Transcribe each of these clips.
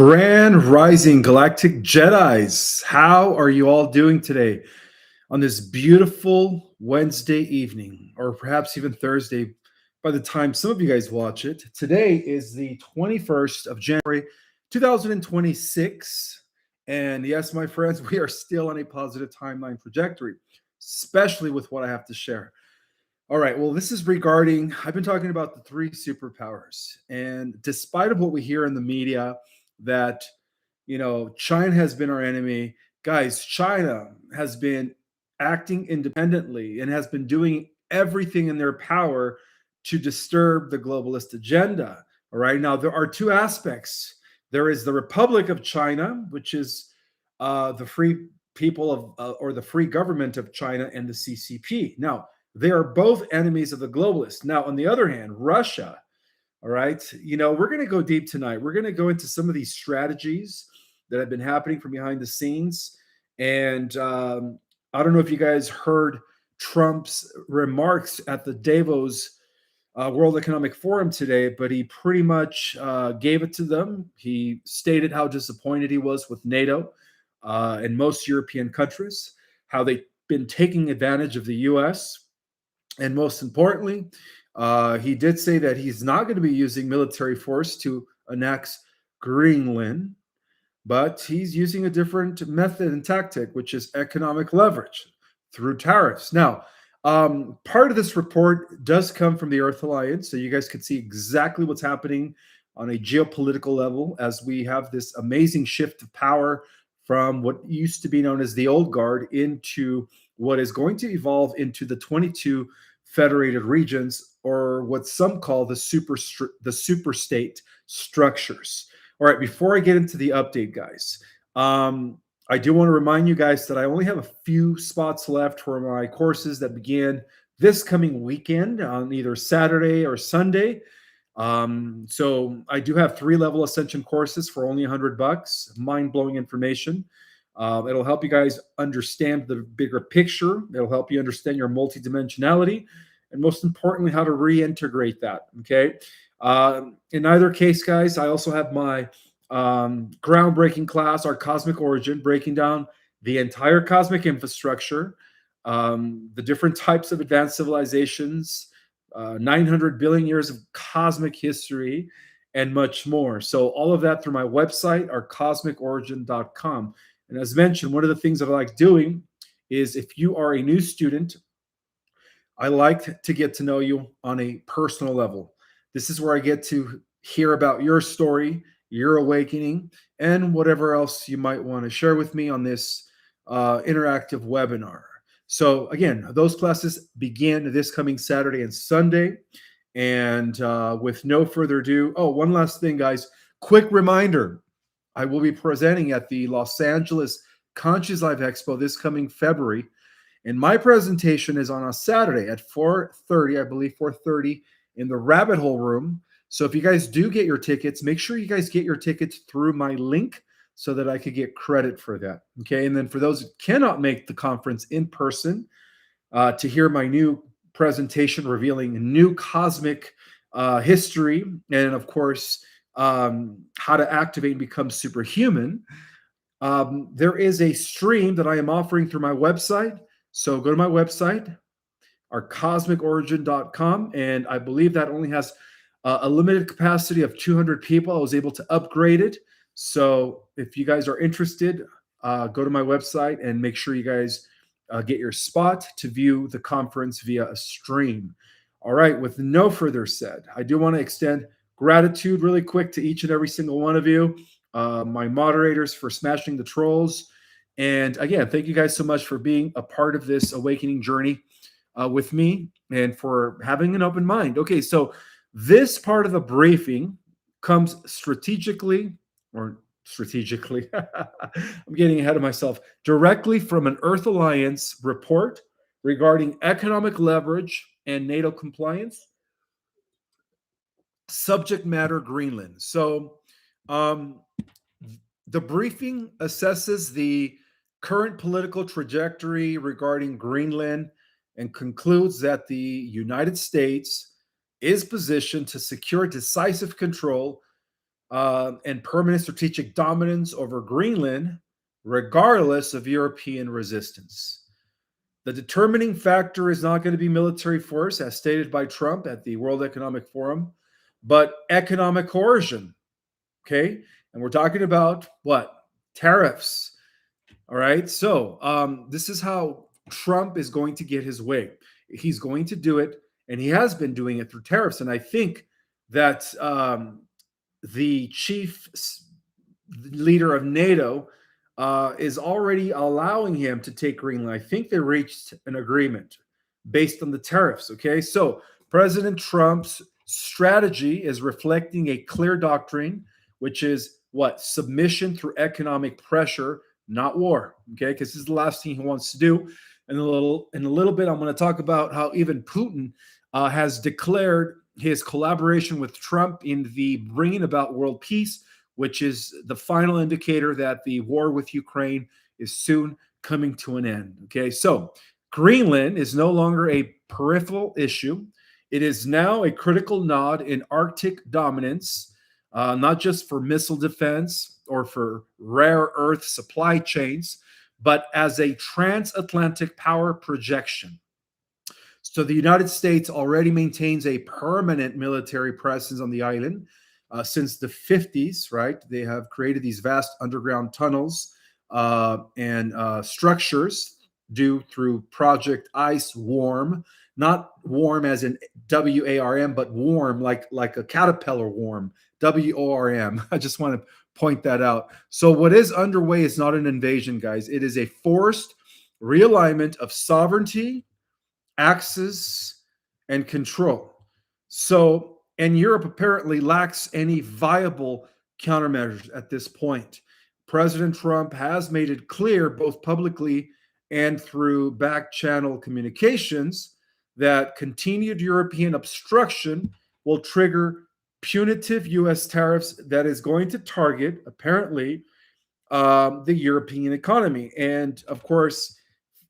Grand Rising Galactic Jedis. How are you all doing today on this beautiful Wednesday evening, or perhaps even Thursday by the time some of you guys watch it? Today is the 21st of January, 2026. And yes, my friends, we are still on a positive timeline trajectory, especially with what I have to share. All right, well, this is regarding, I've been talking about the three superpowers. And despite of what we hear in the media, that China has been our enemy. Guys, China has been acting independently and has been doing everything in their power to disturb the globalist agenda. All right, now there are two aspects. There is the Republic of China, which is the free people of or the free government of China, and the CCP. Now, they are both enemies of the globalists. Now, on the other hand, Russia, all right. We're going to go deep tonight. We're going to go into some of these strategies that have been happening from behind the scenes. And I don't know if you guys heard Trump's remarks at the Davos World Economic Forum today, but he pretty much gave it to them. He stated how disappointed he was with NATO and most European countries, how they've been taking advantage of the U.S. And most importantly, he did say that he's not going to be using military force to annex Greenland, but he's using a different method and tactic, which is economic leverage through tariffs. Now, part of this report does come from the Earth Alliance, so you guys can see exactly what's happening on a geopolitical level as we have this amazing shift of power from what used to be known as the old guard into what is going to evolve into the 22 federated regions, or what some call the super state structures. All right, before I get into the update, guys, I do want to remind you guys that I only have a few spots left for my courses that begin this coming weekend on either Saturday or Sunday. So I do have 3 level ascension courses for only $100, mind-blowing information. It'll help you guys understand the bigger picture. It'll help you understand your multidimensionality, and most importantly, how to reintegrate that. Okay. In either case, guys, I also have my groundbreaking class, our cosmic origin, breaking down the entire cosmic infrastructure, the different types of advanced civilizations, 900 billion years of cosmic history, and much more. So all of that through my website, our cosmicorigin.com. And as mentioned, one of the things that I like doing is, if you are a new student, I like to get to know you on a personal level. This is where I get to hear about your story, your awakening, and whatever else you might want to share with me on this interactive webinar. So again, those classes begin this coming Saturday and Sunday. And with no further ado, one last thing, guys, quick reminder. I will be presenting at the Los Angeles Conscious Life Expo this coming February. And my presentation is on a Saturday at 4:30, I believe 4:30, in the Rabbit Hole Room. So if you guys do get your tickets, make sure you guys get your tickets through my link so that I could get credit for that. Okay. And then for those who cannot make the conference in person, to hear my new presentation revealing new cosmic history, and of course, how to activate and become superhuman, there is a stream that I am offering through my website. So go to my website, our cosmicorigin.com, and I believe that only has a limited capacity of 200 people. I was able to upgrade it. So if you guys are interested, go to my website and make sure you guys get your spot to view the conference via a stream. All right, with no further said, I do want to extend gratitude really quick to each and every single one of you, my moderators, for smashing the trolls. And again, thank you guys so much for being a part of this awakening journey with me, and for having an open mind. Okay, so this part of the briefing comes strategically, I'm getting ahead of myself, directly from an Earth Alliance report regarding economic leverage and NATO compliance. Subject matter: Greenland. So the briefing assesses the current political trajectory regarding Greenland and concludes that the United States is positioned to secure decisive control and permanent strategic dominance over Greenland, regardless of European resistance. The determining factor is not going to be military force, as stated by Trump at the World Economic Forum, but economic coercion. Okay. And we're talking about what? Tariffs. All right. So this is how Trump is going to get his way. He's going to do it, and he has been doing it through tariffs. And I think that the chief leader of NATO is already allowing him to take Greenland. I think they reached an agreement based on the tariffs. Okay. So President Trump's strategy is reflecting a clear doctrine, which is what? Submission through economic pressure, not war. Okay. Because this is the last thing he wants to do. In a little bit, I'm going to talk about how even Putin has declared his collaboration with Trump in the bringing about world peace, which is the final indicator that the war with Ukraine is soon coming to an end. Okay, so Greenland is no longer a peripheral issue. It is now a critical node in Arctic dominance, not just for missile defense or for rare earth supply chains, but as a transatlantic power projection. So the United States already maintains a permanent military presence on the island since the 50s, right? They have created these vast underground tunnels and structures due through Project Ice Worm, not warm as in WARM, but warm like a caterpillar worm, WORM. I just want to point that out. So what is underway is not an invasion, guys. It is a forced realignment of sovereignty, access, and control. So, and Europe apparently lacks any viable countermeasures at this point. President Trump has made it clear, both publicly and through back channel communications, that continued European obstruction will trigger punitive US tariffs that is going to target, apparently, the European economy. And of course,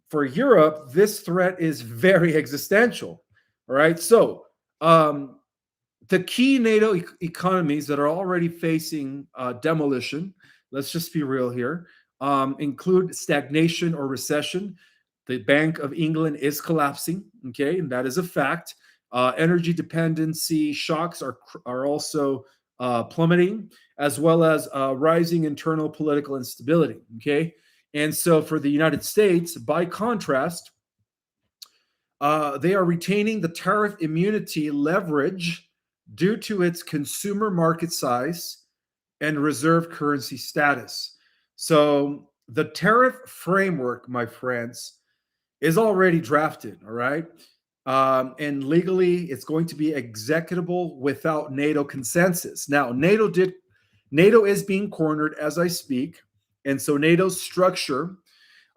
for Europe, this threat is very existential. All right. So, the key NATO economies that are already facing demolition, let's just be real here, include stagnation or recession. The Bank of England is collapsing, okay, and that is a fact. Energy dependency shocks are also plummeting, as well as rising internal political instability, okay? And so for the United States, by contrast, they are retaining the tariff immunity leverage due to its consumer market size and reserve currency status. So the tariff framework, my friends, is already drafted, all right? And legally, it's going to be executable without NATO consensus. Now, NATO is being cornered as I speak. And so NATO's structure,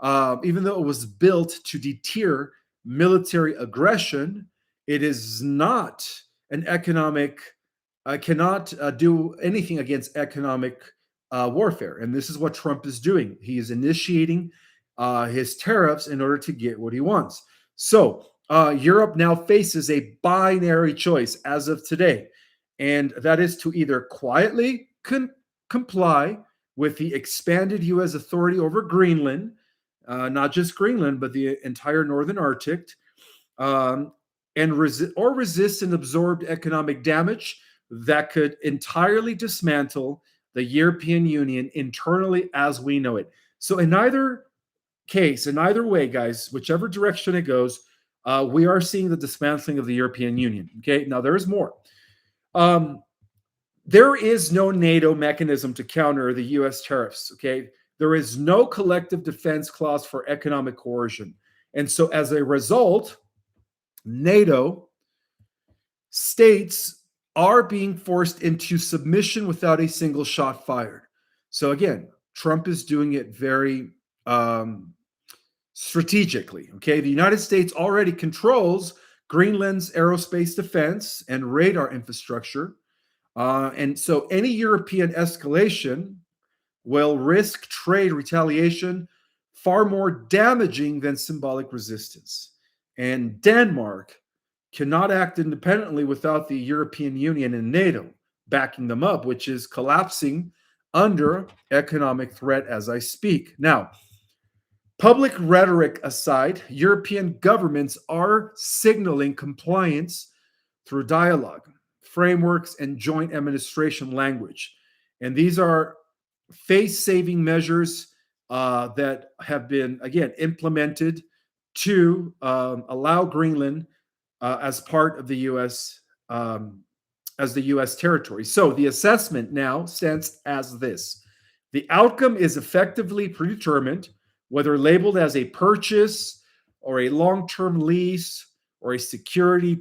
even though it was built to deter military aggression, it is not an economic, cannot do anything against economic warfare. And this is what Trump is doing. He is initiating his tariffs in order to get what he wants. So Europe now faces a binary choice as of today, and that is to either quietly comply with the expanded U.S. authority over Greenland, not just Greenland, but the entire northern Arctic, and resist and absorb economic damage that could entirely dismantle the European Union internally as we know it. So in either case, in either way, guys, whichever direction it goes, we are seeing the dismantling of the European Union. Okay, now there is more. There is no NATO mechanism to counter the U.S. tariffs. Okay, there is no collective defense clause for economic coercion, and so as a result, NATO states are being forced into submission without a single shot fired. So again, Trump is doing it very strategically. Okay, the United States already controls Greenland's aerospace defense and radar infrastructure, and so any European escalation will risk trade retaliation far more damaging than symbolic resistance. And Denmark cannot act independently without the European Union and NATO. backing them up, which is collapsing under economic threat as I speak. Now, public rhetoric aside, European governments are signaling compliance through dialogue, frameworks, and joint administration language. And these are face saving measures that have been, again, implemented to allow Greenland as part of the U.S. As the U.S. territory. So the assessment now stands as this: the outcome is effectively predetermined, whether labeled as a purchase or a long-term lease or a security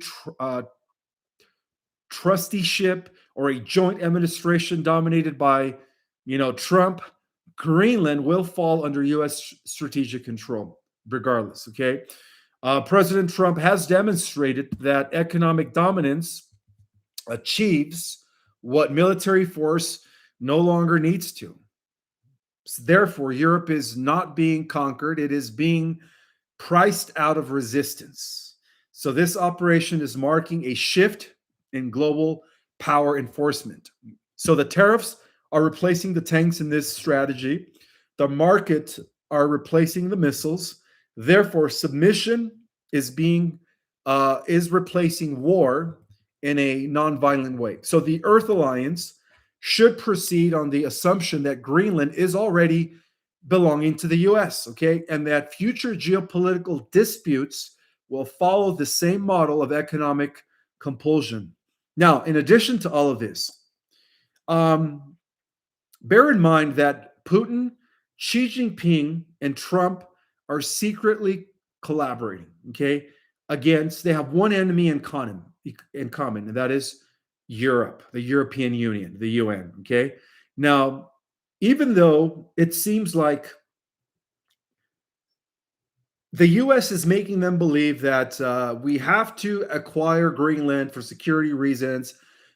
trusteeship or a joint administration dominated by, Trump. Greenland will fall under U.S. strategic control, regardless. Okay, President Trump has demonstrated that economic dominance achieves what military force no longer needs to. So therefore, Europe is not being conquered; it is being priced out of resistance. So this operation is marking a shift in global power enforcement. So the tariffs are replacing the tanks in this strategy. The market are replacing the missiles. Therefore, submission is replacing war in a nonviolent way. So the Earth Alliance should proceed on the assumption that Greenland is already belonging to the US, okay, and that future geopolitical disputes will follow the same model of economic compulsion. Now, in addition to all of this, bear in mind that Putin, Xi Jinping, and Trump are secretly collaborating, okay, against, they have one enemy in common, and that is Europe, the European Union, the UN, okay? Now, even though it seems like the US is making them believe that we have to acquire Greenland for security reasons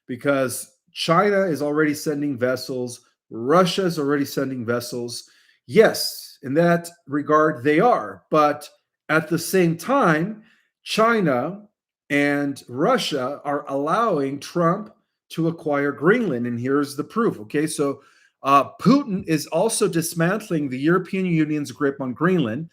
because China is already sending vessels, Russia is already sending vessels. Yes, in that regard, they are. But at the same time, China and Russia are allowing Trump to acquire Greenland. And here's the proof. Okay, so Putin is also dismantling the European Union's grip on Greenland,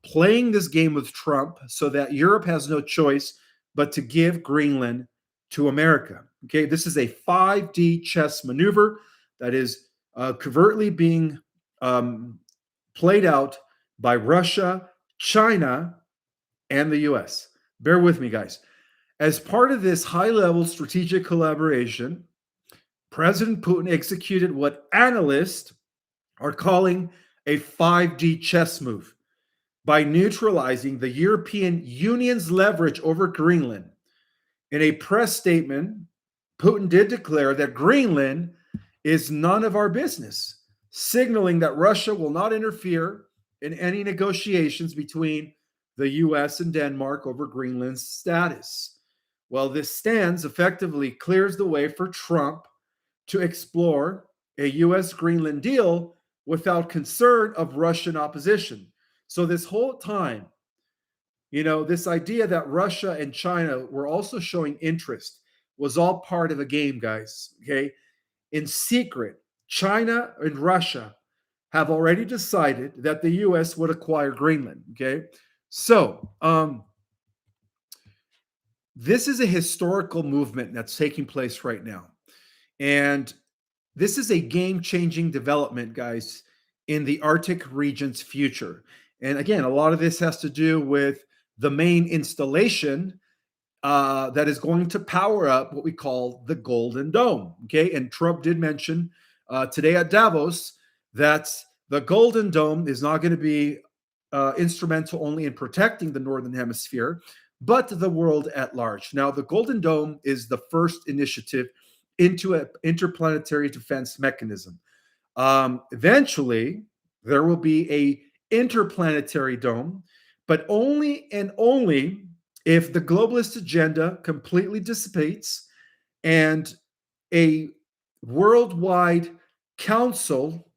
playing this game with Trump so that Europe has no choice but to give Greenland to America. Okay, this is a 5D chess maneuver that is covertly being played out by Russia, China, and the US. Bear with me, guys. As part of this high-level strategic collaboration, President Putin executed what analysts are calling a 5D chess move by neutralizing the European Union's leverage over Greenland. In a press statement, Putin did declare that Greenland is none of our business, signaling that Russia will not interfere in any negotiations between the US and Denmark over Greenland's status. Well, this stance effectively clears the way for Trump to explore a US Greenland deal without concern of Russian opposition. So this whole time, this idea that Russia and China were also showing interest was all part of a game, guys. Okay. In secret, China and Russia have already decided that the US would acquire Greenland. Okay. So, this is a historical movement that's taking place right now. And this is a game-changing development, guys, in the Arctic region's future. And again, a lot of this has to do with the main installation that is going to power up what we call the Golden Dome. Okay, and Trump did mention today at Davos that the Golden Dome is not going to be instrumental only in protecting the Northern Hemisphere, but the world at large. Now, the Golden Dome is the first initiative into an interplanetary defense mechanism. Eventually, there will be a interplanetary dome, but only and only if the globalist agenda completely dissipates and a worldwide council,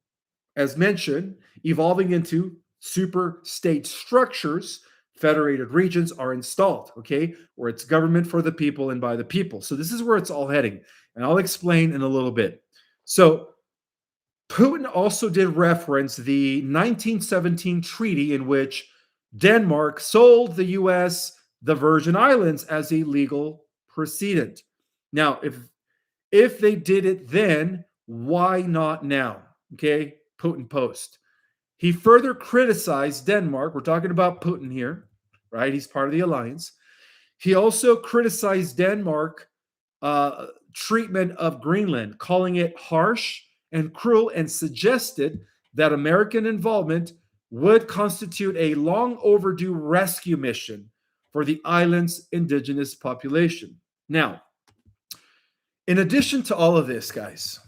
as mentioned, evolving into super state structures, federated regions are installed, okay, where it's government for the people and by the people. So this is where it's all heading, and I'll explain in a little bit. So Putin also did reference the 1917 treaty in which Denmark sold the US the Virgin Islands as a legal precedent. Now, if they did it then, why not now? Okay, Putin post. He further criticized Denmark. We're talking about Putin here, right? He's part of the alliance. He also criticized Denmark treatment of Greenland, calling it harsh and cruel, and suggested that American involvement would constitute a long overdue rescue mission for the island's indigenous population. Now, in addition to all of this, guys,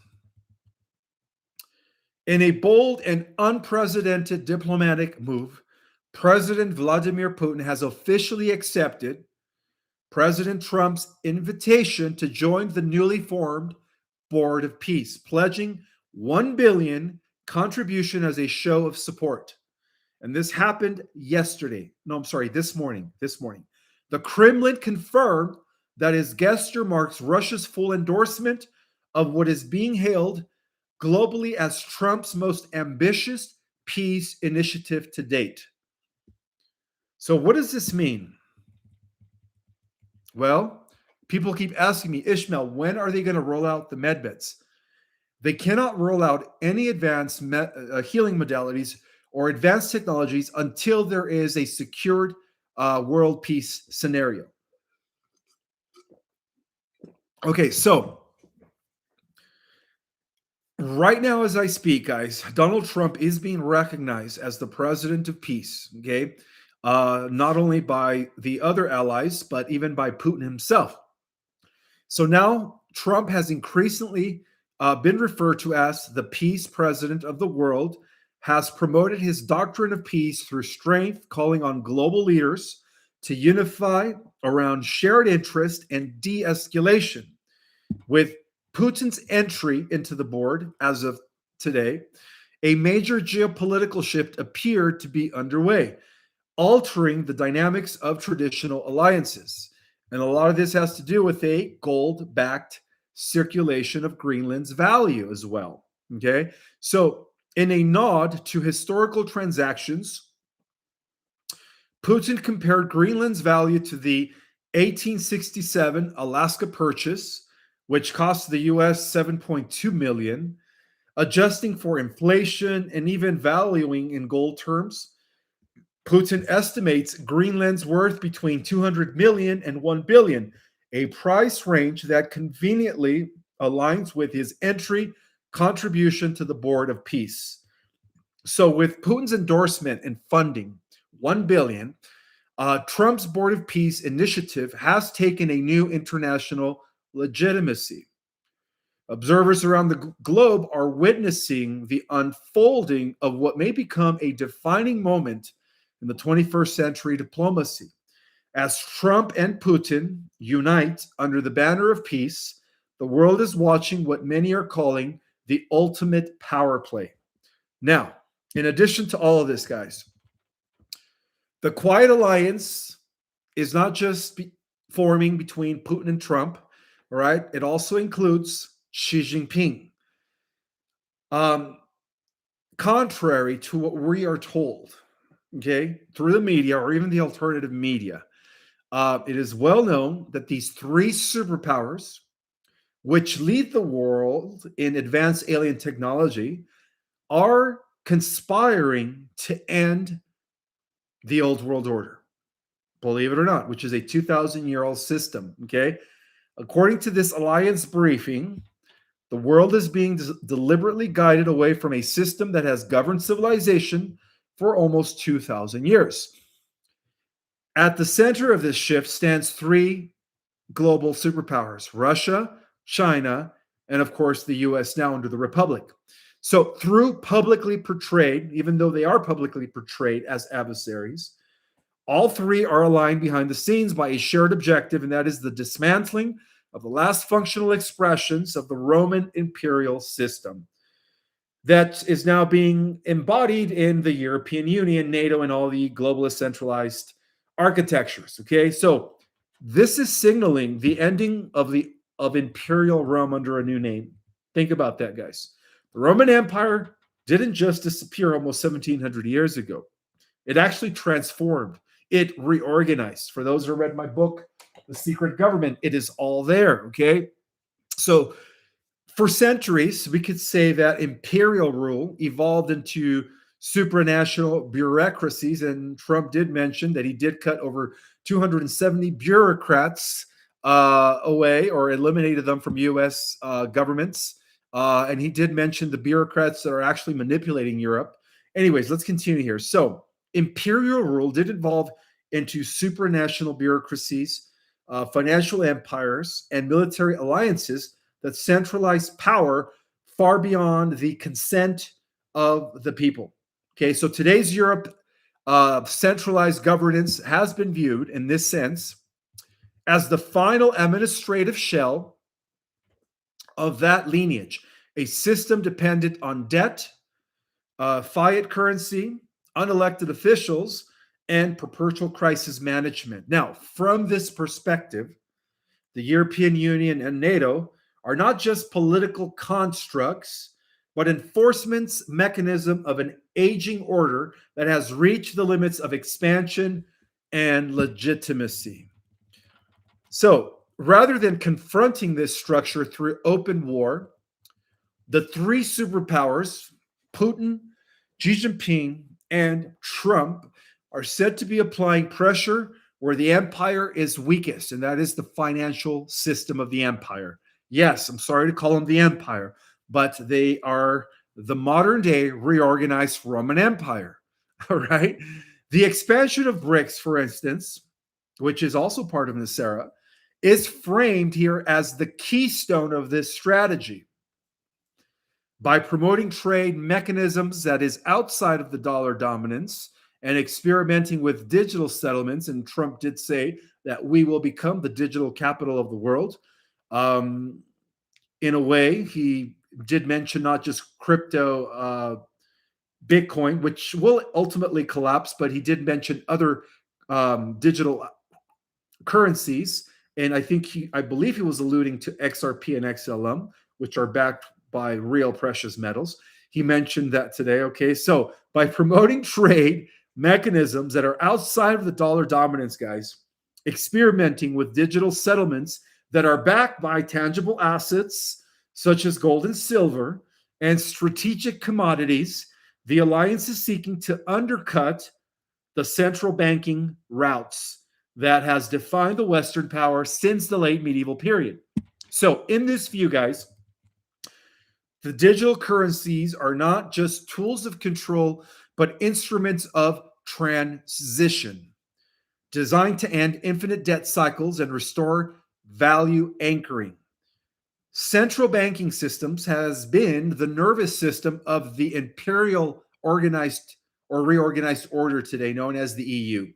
in a bold and unprecedented diplomatic move, President Vladimir Putin has officially accepted President Trump's invitation to join the newly formed Board of Peace, pledging $1 billion contribution as a show of support. And this happened yesterday. No, I'm sorry, this morning. The Kremlin confirmed that his gesture marks Russia's full endorsement of what is being hailed globally as Trump's most ambitious peace initiative to date. So what does this mean? Well, people keep asking me, Ishmael, when are they going to roll out the medbeds? They cannot roll out any advanced healing modalities or advanced technologies until there is a secured world peace scenario. Okay, so right now as I speak, guys, Donald Trump is being recognized as the president of peace, okay? Not only by the other allies, but even by Putin himself. So now Trump has increasingly been referred to as the peace president of the world, has promoted his doctrine of peace through strength, calling on global leaders to unify around shared interest and de-escalation. With Putin's entry into the board as of today, a major geopolitical shift appeared to be underway, altering the dynamics of traditional alliances. And a lot of this has to do with a gold-backed circulation of Greenland's value as well. Okay, so in a nod to historical transactions, Putin compared Greenland's value to the 1867 Alaska Purchase, which cost the US $7.2 million, adjusting for inflation and even valuing in gold terms. Putin estimates Greenland's worth between 200 million and 1 billion, a price range that conveniently aligns with his entry contribution to the Board of Peace. So with Putin's endorsement and funding, 1 billion, Trump's Board of Peace initiative has taken a new international legitimacy. Observers around the globe are witnessing the unfolding of what may become a defining moment in the 21st century diplomacy. As Trump and Putin unite under the banner of peace, the world is watching what many are calling the ultimate power play. Now, in addition to all of this, guys, the quiet alliance is not just forming between Putin and Trump, all right? It also includes Xi Jinping. Contrary to what we are told, okay, through the media or even the alternative media, it is well known that these three superpowers, which lead the world in advanced alien technology, are conspiring to end the old world order, believe it or not, which is a 2,000-year-old system, okay? According to this alliance briefing, the world is being deliberately guided away from a system that has governed civilization for almost 2,000 years. At the center of this shift stands three global superpowers: Russia, China, and of course the US now under the Republic. So through publicly portrayed, even though they are publicly portrayed as adversaries, all three are aligned behind the scenes by a shared objective, and that is the dismantling of the last functional expressions of the Roman imperial system that is now being embodied in the European Union, NATO, and all the globalist centralized architectures. Okay, so this is signaling the ending of imperial Rome under a new name. Think about that, guys. The Roman Empire didn't just disappear almost 1700 years ago. It actually transformed. It reorganized. For those who read my book, The Secret Government, it is all there. Okay, so for centuries, we could say that imperial rule evolved into supranational bureaucracies. And Trump did mention that he did cut over 270 bureaucrats away or eliminated them from US governments. And he did mention the bureaucrats that are actually manipulating Europe. Anyways, let's continue here. So, imperial rule did evolve into supranational bureaucracies, financial empires, and military alliances that centralized power far beyond the consent of the people. Okay, so today's Europe, centralized governance has been viewed in this sense as the final administrative shell of that lineage, a system dependent on debt, fiat currency, unelected officials, and perpetual crisis management. Now, from this perspective, the European Union and NATO are not just political constructs, but enforcement's mechanism of an aging order that has reached the limits of expansion and legitimacy. So, rather than confronting this structure through open war, the three superpowers, Putin, Xi Jinping, and Trump, are said to be applying pressure where the empire is weakest, and that is the financial system of the empire. Yes, I'm sorry to call them the empire, but they are the modern day reorganized Roman Empire. All right. The expansion of BRICS, for instance, which is also part of NESARA, is framed here as the keystone of this strategy. By promoting trade mechanisms that is outside of the dollar dominance and experimenting with digital settlements, and Trump did say that we will become the digital capital of the world. In a way, he did mention not just crypto, Bitcoin, which will ultimately collapse, but he did mention other digital currencies. And I believe he was alluding to XRP and XLM, which are backed by real precious metals. He mentioned that today. Okay, so by promoting trade mechanisms that are outside of the dollar dominance, guys, experimenting with digital settlements that are backed by tangible assets such as gold and silver and strategic commodities, the alliance is seeking to undercut the central banking routes that has defined the Western power since the late medieval period. So in this view, guys, the digital currencies are not just tools of control, but instruments of transition designed to end infinite debt cycles and restore value anchoring. Central banking systems has been the nervous system of the imperial organized or reorganized order today, known as the EU.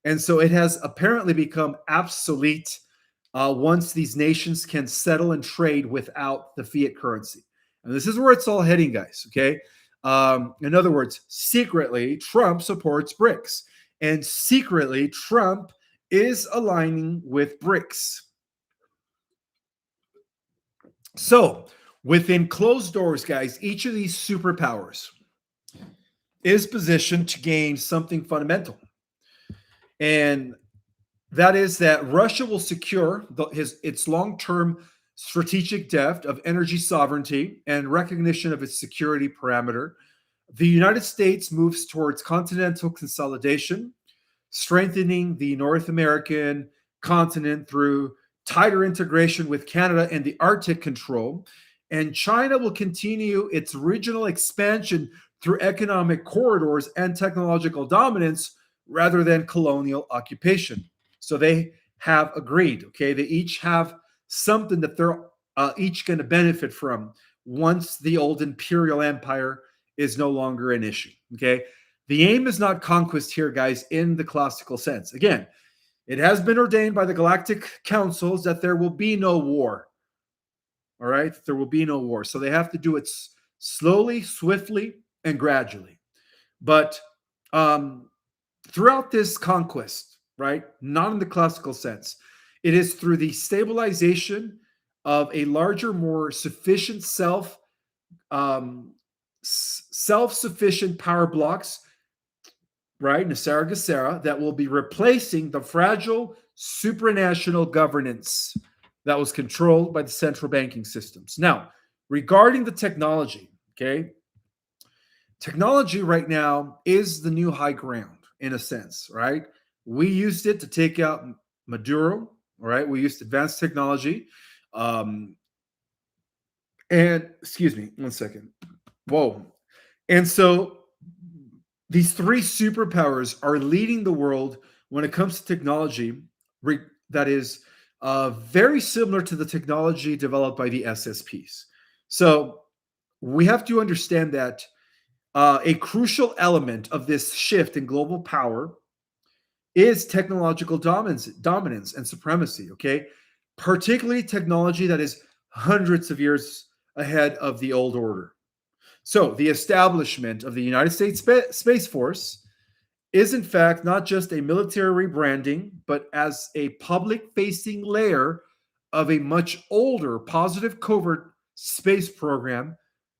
And so it has apparently become obsolete once these nations can settle and trade without the fiat currency. And this is where it's all heading, guys, okay? In other words, secretly, Trump supports BRICS. And secretly, Trump is aligning with BRICS. So, within closed doors, guys, each of these superpowers is positioned to gain something fundamental. And that is that Russia will secure its long-term strategic depth of energy sovereignty and recognition of its security parameter. The United States moves towards continental consolidation, strengthening the North American continent through tighter integration with Canada and the Arctic control. And China will continue its regional expansion through economic corridors and technological dominance rather than colonial occupation. So they have agreed, okay? They each have something that they're each going to benefit from once the old imperial empire is no longer an issue, okay? The aim is not conquest here, guys, in the classical sense. Again, it has been ordained by the galactic councils that there will be no war, all right? There will be no war. So they have to do it slowly, swiftly, and gradually. But throughout this conquest, right? Not in the classical sense. It is through the stabilization of a larger, more sufficient um, self-sufficient power blocks, right? Nasara Gesera, that will be replacing the fragile supranational governance that was controlled by the central banking systems. Now, regarding the technology, okay, technology right now is the new high ground in a sense, right? We used it to take out Maduro, right? We used advanced technology. Um, and excuse me, one second. Whoa. And so these three superpowers are leading the world when it comes to technology that is very similar to the technology developed by the SSPs. So we have to understand that a crucial element of this shift in global power is technological dominance and supremacy, okay? Particularly technology that is hundreds of years ahead of the old order. So the establishment of the United States Space Force is in fact not just a military rebranding, but as a public-facing layer of a much older positive covert space program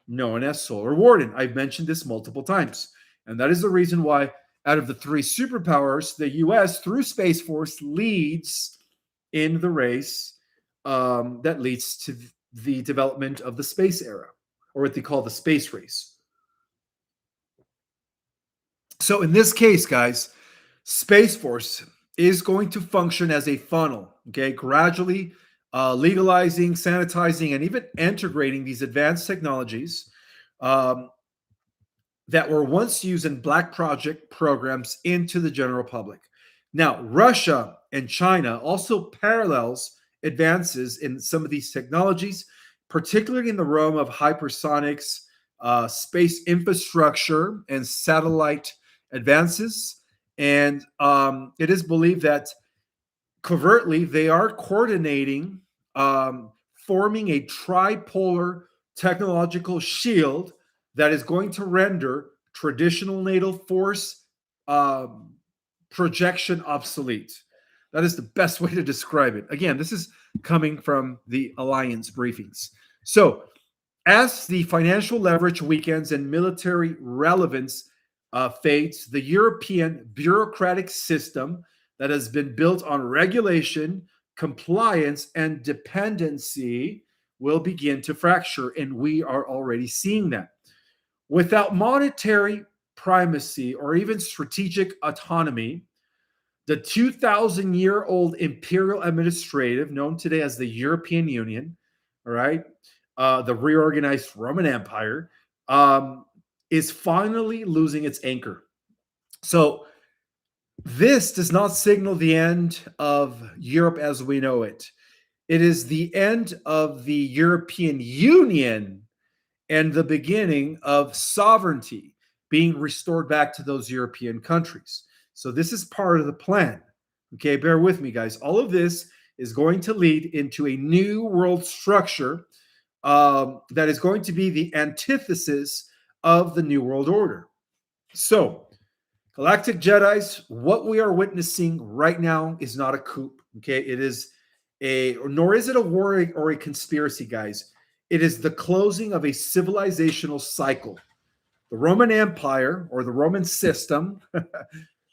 known as Solar Warden. I've mentioned this multiple times. And that is the reason why, out of the three superpowers, the US, through Space Force, leads in the race that leads to the development of the space era, or what they call the space race. So in this case, guys, Space Force is going to function as a funnel, okay, gradually legalizing, sanitizing, and even integrating these advanced technologies um, that were once used in black project programs into the general public. Now, Russia and China also parallels advances in some of these technologies, particularly in the realm of hypersonics, space infrastructure, and satellite advances. And it is believed that covertly they are coordinating, forming a tripolar technological shield that is going to render traditional NATO force projection obsolete. That is the best way to describe it. Again, this is coming from the alliance briefings. So, as the financial leverage weakens and military relevance fades, the European bureaucratic system that has been built on regulation, compliance, and dependency will begin to fracture, and we are already seeing that. Without monetary primacy or even strategic autonomy, the 2,000-year-old imperial administrative, known today as the European Union, all right, the reorganized Roman Empire, is finally losing its anchor. So this does not signal the end of Europe as we know it. It is the end of the European Union and the beginning of sovereignty being restored back to those European countries. So this is part of the plan. Okay, bear with me, guys. All of this is going to lead into a new world structure that is going to be the antithesis of the New World Order. So, Galactic Jedis, what we are witnessing right now is not a coup. Okay, it is nor is it a war or a conspiracy, guys. It is the closing of a civilizational cycle. The Roman Empire, or the Roman system,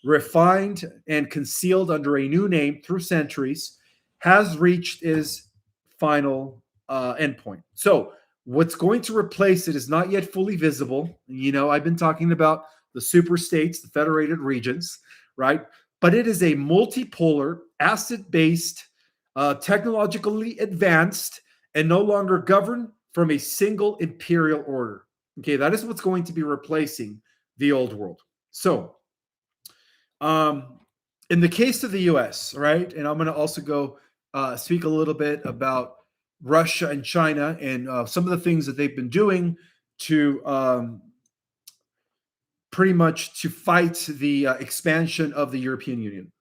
refined and concealed under a new name through centuries, has reached its final endpoint. So, what's going to replace it is not yet fully visible. You know, I've been talking about the super states, the federated regions, right? But it is a multipolar, asset-based, technologically advanced, and no longer governed from a single imperial order. Okay, that is what's going to be replacing the old world. So, in the case of the US, right, and I'm going to also go speak a little bit about Russia and China and some of the things that they've been doing to pretty much to fight the expansion of the European Union.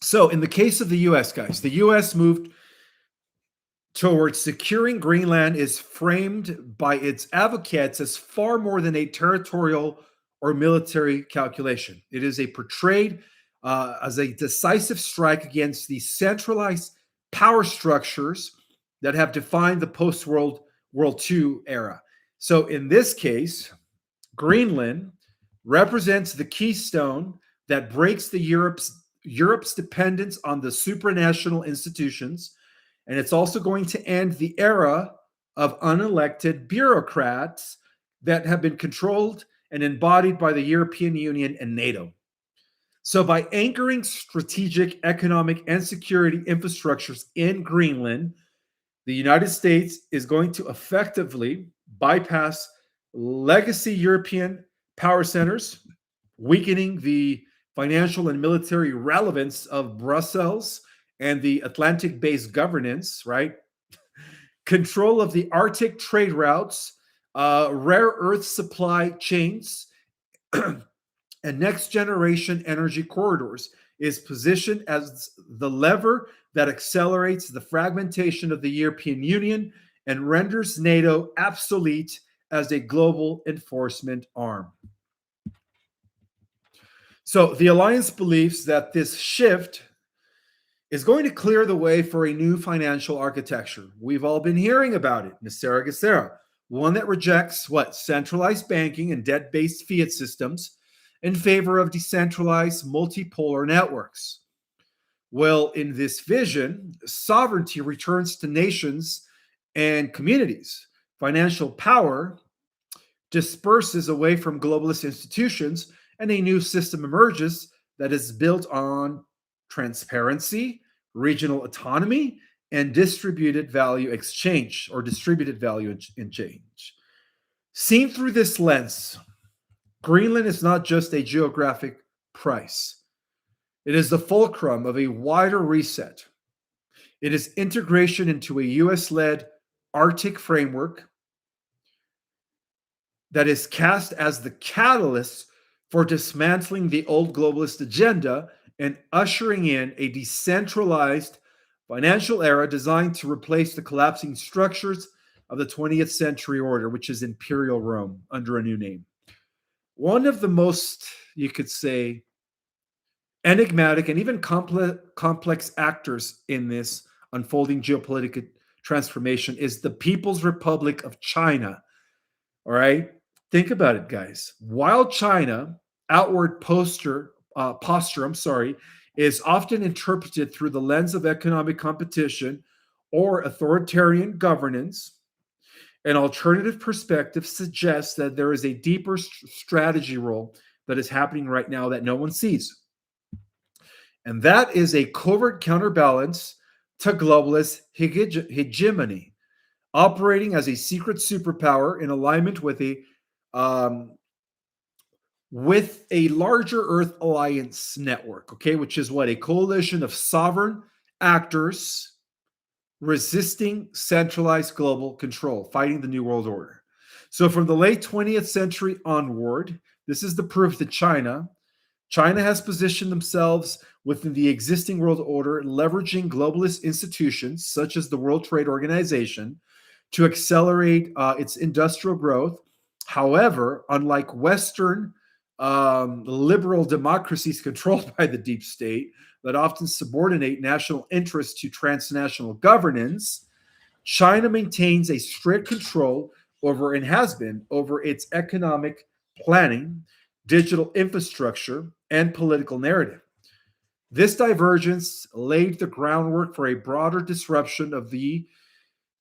So, in the case of the US, guys, the US moved towards securing Greenland is framed by its advocates as far more than a territorial or military calculation. It is a portrayed as a decisive strike against the centralized power structures that have defined the post-World II era. So in this case, Greenland represents the keystone that breaks Europe's dependence on the supranational institutions, and it's also going to end the era of unelected bureaucrats that have been controlled and embodied by the European Union and NATO. So, by anchoring strategic, economic, and security infrastructures in Greenland, the United States is going to effectively bypass legacy European power centers, weakening the financial and military relevance of Brussels and the Atlantic based governance, right? Control of the Arctic trade routes, rare earth supply chains, and next generation energy corridors is positioned as the lever that accelerates the fragmentation of the European Union and renders NATO obsolete as a global enforcement arm. So the alliance believes that this shift is going to clear the way for a new financial architecture. We've all been hearing about it, Nisera Gesera, one that rejects what? Centralized banking and debt-based fiat systems in favor of decentralized multipolar networks. Well, in this vision, sovereignty returns to nations and communities. Financial power disperses away from globalist institutions, and a new system emerges that is built on transparency, regional autonomy, and distributed value exchange or distributed value exchange. Seen through this lens, Greenland is not just a geographic price. It is the fulcrum of a wider reset. It is integration into a US-led Arctic framework that is cast as the catalyst for dismantling the old globalist agenda and ushering in a decentralized financial era designed to replace the collapsing structures of the 20th century order, which is imperial Rome under a new name. One of the most, you could say, enigmatic and even complex actors in this unfolding geopolitical transformation is the People's Republic of China. All right? Think about it, guys. While China outward posture, is often interpreted through the lens of economic competition or authoritarian governance, an alternative perspective suggests that there is a deeper strategy role that is happening right now that no one sees. And that is a covert counterbalance to globalist hegemony, operating as a secret superpower in alignment with a larger Earth alliance network, okay, which is what? A coalition of sovereign actors resisting centralized global control, fighting the New World Order. So from the late 20th century onward, this is the proof that China has positioned themselves within the existing world order, leveraging globalist institutions such as the World Trade Organization to accelerate its industrial growth. However, unlike Western liberal democracies controlled by the deep state that often subordinate national interests to transnational governance, China maintains a strict control over and has been over its economic planning, digital infrastructure, and political narrative. This divergence laid the groundwork for a broader disruption of the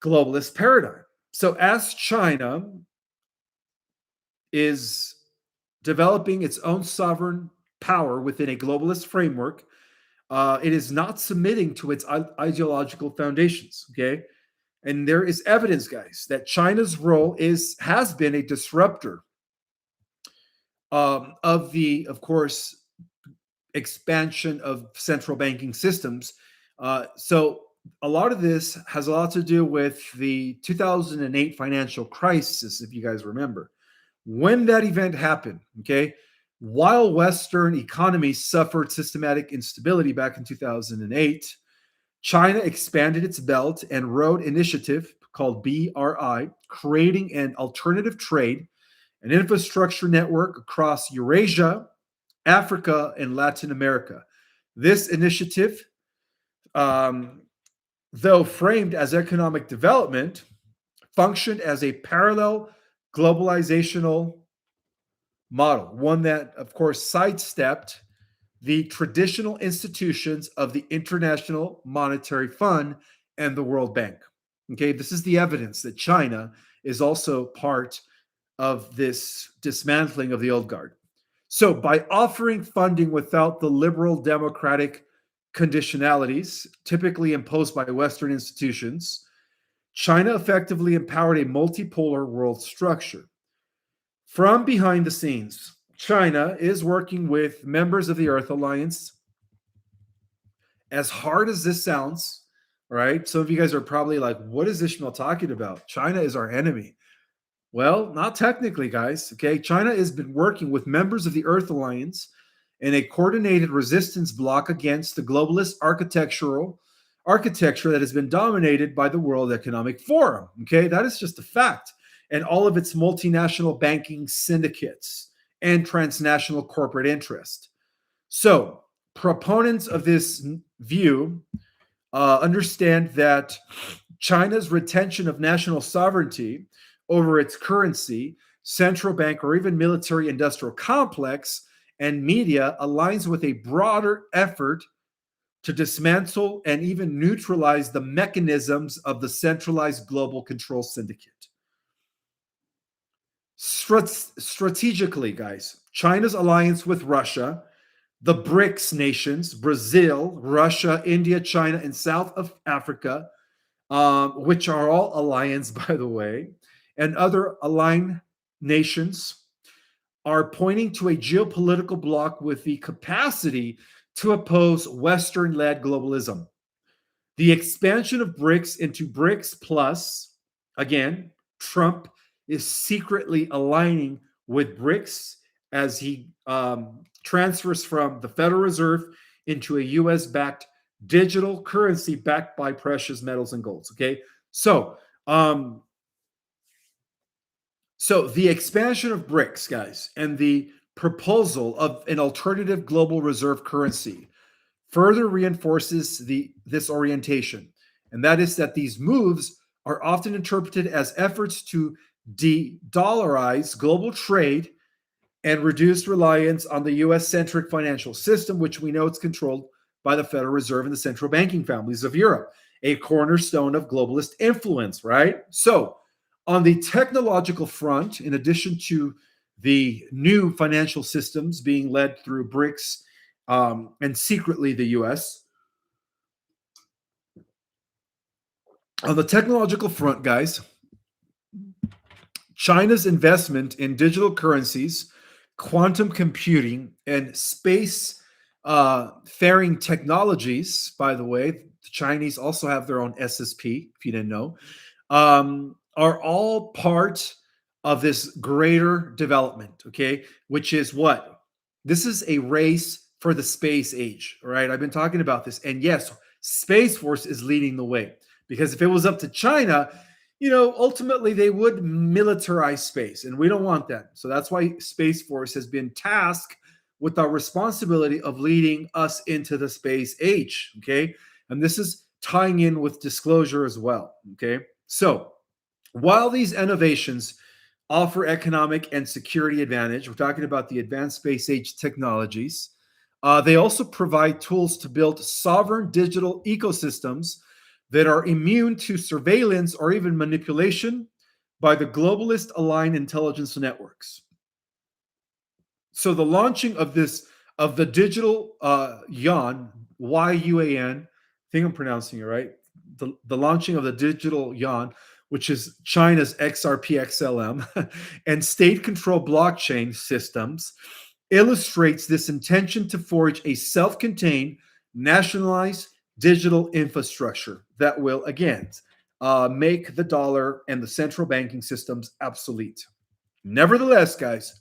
globalist paradigm. So, as China is developing its own sovereign power within a globalist framework, it is not submitting to its ideological foundations. Okay, and there is evidence, guys, that China's role has been a disruptor of the, of course, expansion of central banking systems. So a lot of this has a lot to do with the 2008 financial crisis, if you guys remember. When that event happened, okay, while Western economies suffered systematic instability back in 2008, China expanded its Belt and Road Initiative called BRI, creating an alternative trade and infrastructure network across Eurasia, Africa, and Latin America. This initiative, um, though framed as economic development, functioned as a parallel globalizational model, one that, of course, sidestepped the traditional institutions of the International Monetary Fund and the World Bank. Okay, this is the evidence that China is also part of this dismantling of the old guard. So, by offering funding without the liberal democratic conditionalities typically imposed by Western institutions, China effectively empowered a multipolar world structure. From behind the scenes, China is working with members of the Earth Alliance. As hard as this sounds, right? Some of you guys are probably like, what is Ishmael talking about? China is our enemy. Well, not technically, guys. Okay. China has been working with members of the Earth Alliance in a coordinated resistance bloc against the globalist architecture that has been dominated by the World Economic Forum. Okay. That is just a fact. And all of its multinational banking syndicates and transnational corporate interest. So, proponents of this view understand that China's retention of national sovereignty over its currency, central bank, or even military industrial complex and media aligns with a broader effort to dismantle and even neutralize the mechanisms of the centralized global control syndicate. Strategically, guys, China's alliance with Russia, the BRICS nations, Brazil, Russia, India, China, and South of Africa, which are all alliance, by the way, and other aligned nations, are pointing to a geopolitical bloc with the capacity to oppose Western-led globalism. The expansion of BRICS into BRICS Plus, again, Trump is secretly aligning with BRICS as he transfers from the Federal Reserve into a US-backed digital currency backed by precious metals and golds. Okay, so the expansion of BRICS, guys, and the proposal of an alternative global reserve currency further reinforces this orientation, and that is that these moves are often interpreted as efforts to de-dollarize global trade and reduce reliance on the US-centric financial system, which we know it's controlled by the Federal Reserve and the central banking families of Europe, a cornerstone of globalist influence, right? So, on the technological front, in addition to the new financial systems being led through BRICS and secretly the US, on the technological front, guys, China's investment in digital currencies, quantum computing, and space faring technologies, by the way, the Chinese also have their own SSP, if you didn't know, are all part of this greater development, okay? Which is what? This is a race for the space age, all right? I've been talking about this. And yes, Space Force is leading the way because if it was up to China, ultimately they would militarize space, and we don't want that. So that's why Space Force has been tasked with our responsibility of leading us into the space age, okay? And this is tying in with disclosure as well, okay? So while these innovations offer economic and security advantage, we're talking about the advanced space age technologies, they also provide tools to build sovereign digital ecosystems that are immune to surveillance or even manipulation by the globalist aligned intelligence networks. So the launching of the digital yuan, YUAN, I think I'm pronouncing it right. The launching of the digital yuan, which is China's XRP-XLM, and state-controlled blockchain systems, illustrates this intention to forge a self-contained, nationalized digital infrastructure that will, again, make the dollar and the central banking systems obsolete. Nevertheless, guys,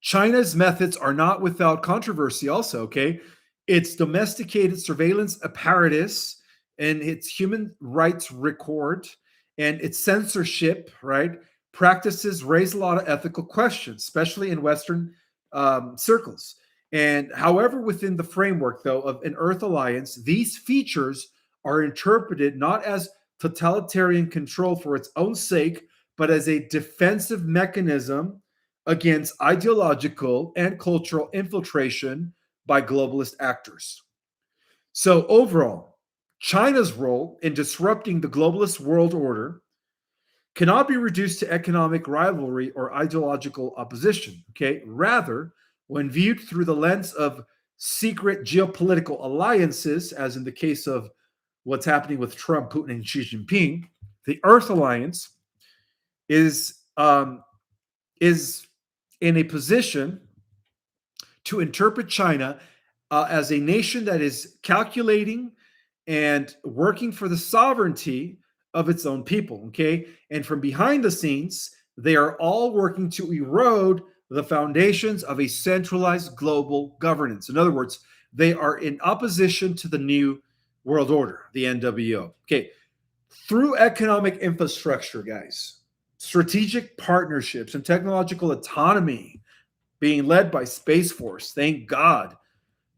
China's methods are not without controversy also, okay? Its domesticated surveillance apparatus and its human rights record and its censorship, right, practices raise a lot of ethical questions, especially in Western circles. And however, within the framework, though, of an Earth alliance, these features are interpreted not as totalitarian control for its own sake, but as a defensive mechanism against ideological and cultural infiltration by globalist actors. So, overall, China's role in disrupting the globalist world order cannot be reduced to economic rivalry or ideological opposition. Okay, rather, when viewed through the lens of secret geopolitical alliances, as in the case of what's happening with Trump, Putin, and Xi Jinping, the Earth Alliance is in a position to interpret China as a nation that is calculating and working for the sovereignty of its own people. Okay. And from behind the scenes, they are all working to erode the foundations of a centralized global governance. In other words, they are in opposition to the new world order, the NWO. Okay. Through economic infrastructure, guys, strategic partnerships, and technological autonomy being led by Space Force, thank God,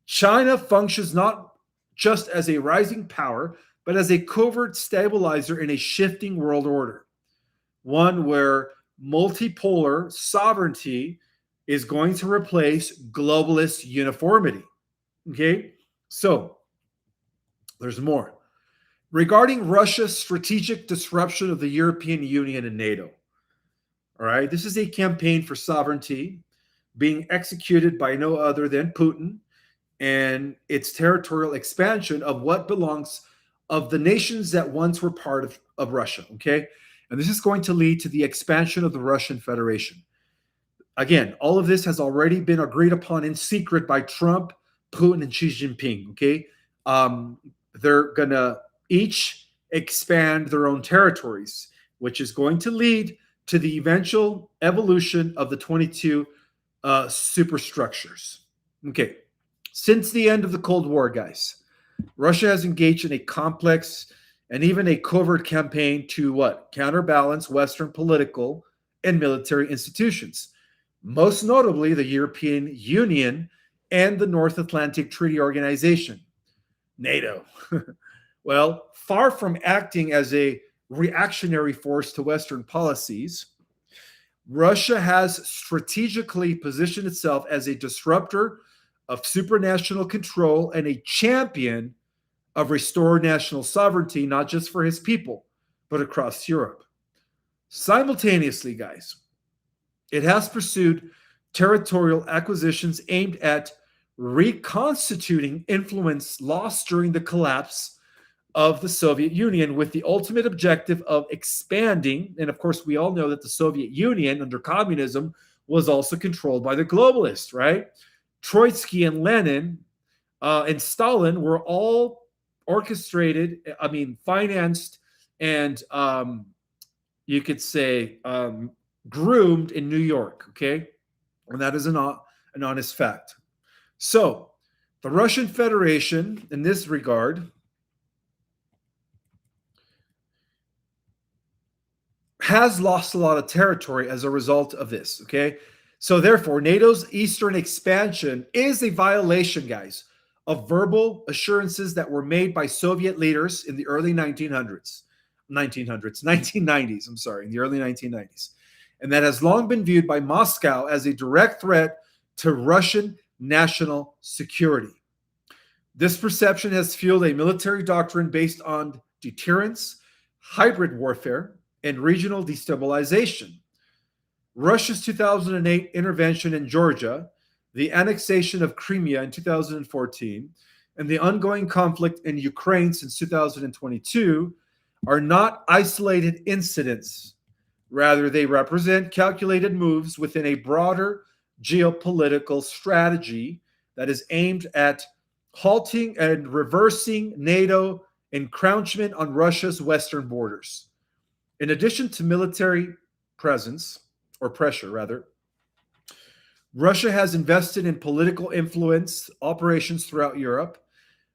China functions not just as a rising power, but as a covert stabilizer in a shifting world order, one where multipolar sovereignty is going to replace globalist uniformity. Okay, so there's more. Regarding Russia's strategic disruption of the European Union and NATO, all right, this is a campaign for sovereignty being executed by no other than Putin and its territorial expansion of what belongs of the nations that once were part of Russia, okay? And this is going to lead to the expansion of the Russian Federation. Again, all of this has already been agreed upon in secret by Trump, Putin, and Xi Jinping, okay? They're going to each expand their own territories, which is going to lead to the eventual evolution of the 22 superstructures. Okay. Since the end of the Cold War, guys, Russia has engaged in a complex and even a covert campaign to what? Counterbalance Western political and military institutions, most notably the European Union and the North Atlantic Treaty Organization, NATO. Well, far from acting as a reactionary force to Western policies, Russia has strategically positioned itself as a disruptor of supranational control and a champion of restored national sovereignty, not just for his people, but across Europe. Simultaneously, guys, it has pursued territorial acquisitions aimed at reconstituting influence lost during the collapse of the Soviet Union, with the ultimate objective of expanding. And of course, we all know that the Soviet Union under communism was also controlled by the globalists, right? Trotsky and Lenin and Stalin were all orchestrated, financed, and you could say groomed in New York, okay? And that is an honest fact. So the Russian Federation, in this regard, has lost a lot of territory as a result of this, okay? So therefore, NATO's eastern expansion is a violation, guys, of verbal assurances that were made by Soviet leaders in the early 1990s, in the early 1990s. And that has long been viewed by Moscow as a direct threat to Russian national security. This perception has fueled a military doctrine based on deterrence, hybrid warfare, and regional destabilization. Russia's 2008 intervention in Georgia, the annexation of Crimea in 2014, and the ongoing conflict in Ukraine since 2022 are not isolated incidents. Rather, they represent calculated moves within a broader geopolitical strategy that is aimed at halting and reversing NATO encroachment on Russia's western borders. In addition to military presence, or pressure rather, Russia has invested in political influence operations throughout Europe.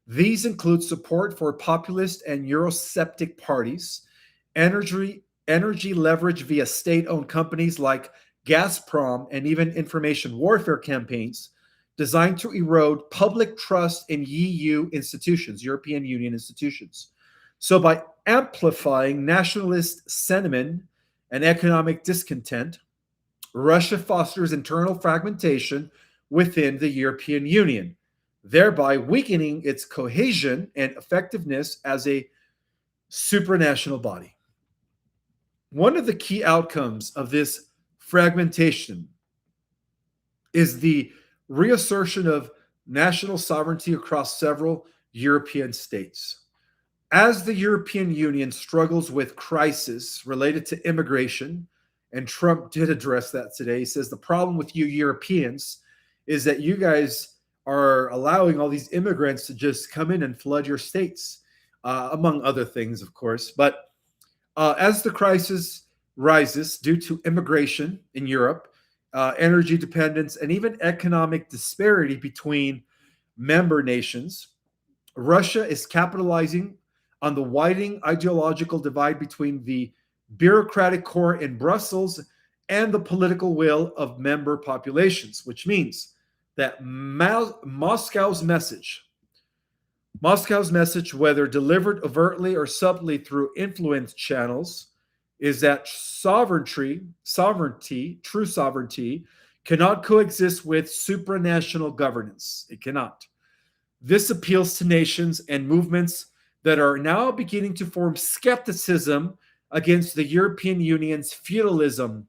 These include support for populist and Eurosceptic parties, energy leverage via state-owned companies like Gazprom, and even information warfare campaigns designed to erode public trust in EU institutions, European Union institutions. So, by amplifying nationalist sentiment and economic discontent, Russia fosters internal fragmentation within the European Union, thereby weakening its cohesion and effectiveness as a supranational body. One of the key outcomes of this fragmentation is the reassertion of national sovereignty across several European states. As the European Union struggles with crisis related to immigration, and Trump did address that today, he says the problem with you Europeans is that you guys are allowing all these immigrants to just come in and flood your states, among other things, of course. But as the crisis rises due to immigration in Europe, energy dependence, and even economic disparity between member nations, Russia is capitalizing on the widening ideological divide between the bureaucratic core in Brussels and the political will of member populations, which means that Moscow's message, whether delivered overtly or subtly through influence channels, is that true sovereignty, cannot coexist with supranational governance. It cannot. This appeals to nations and movements that are now beginning to form skepticism against the European Union's feudalism,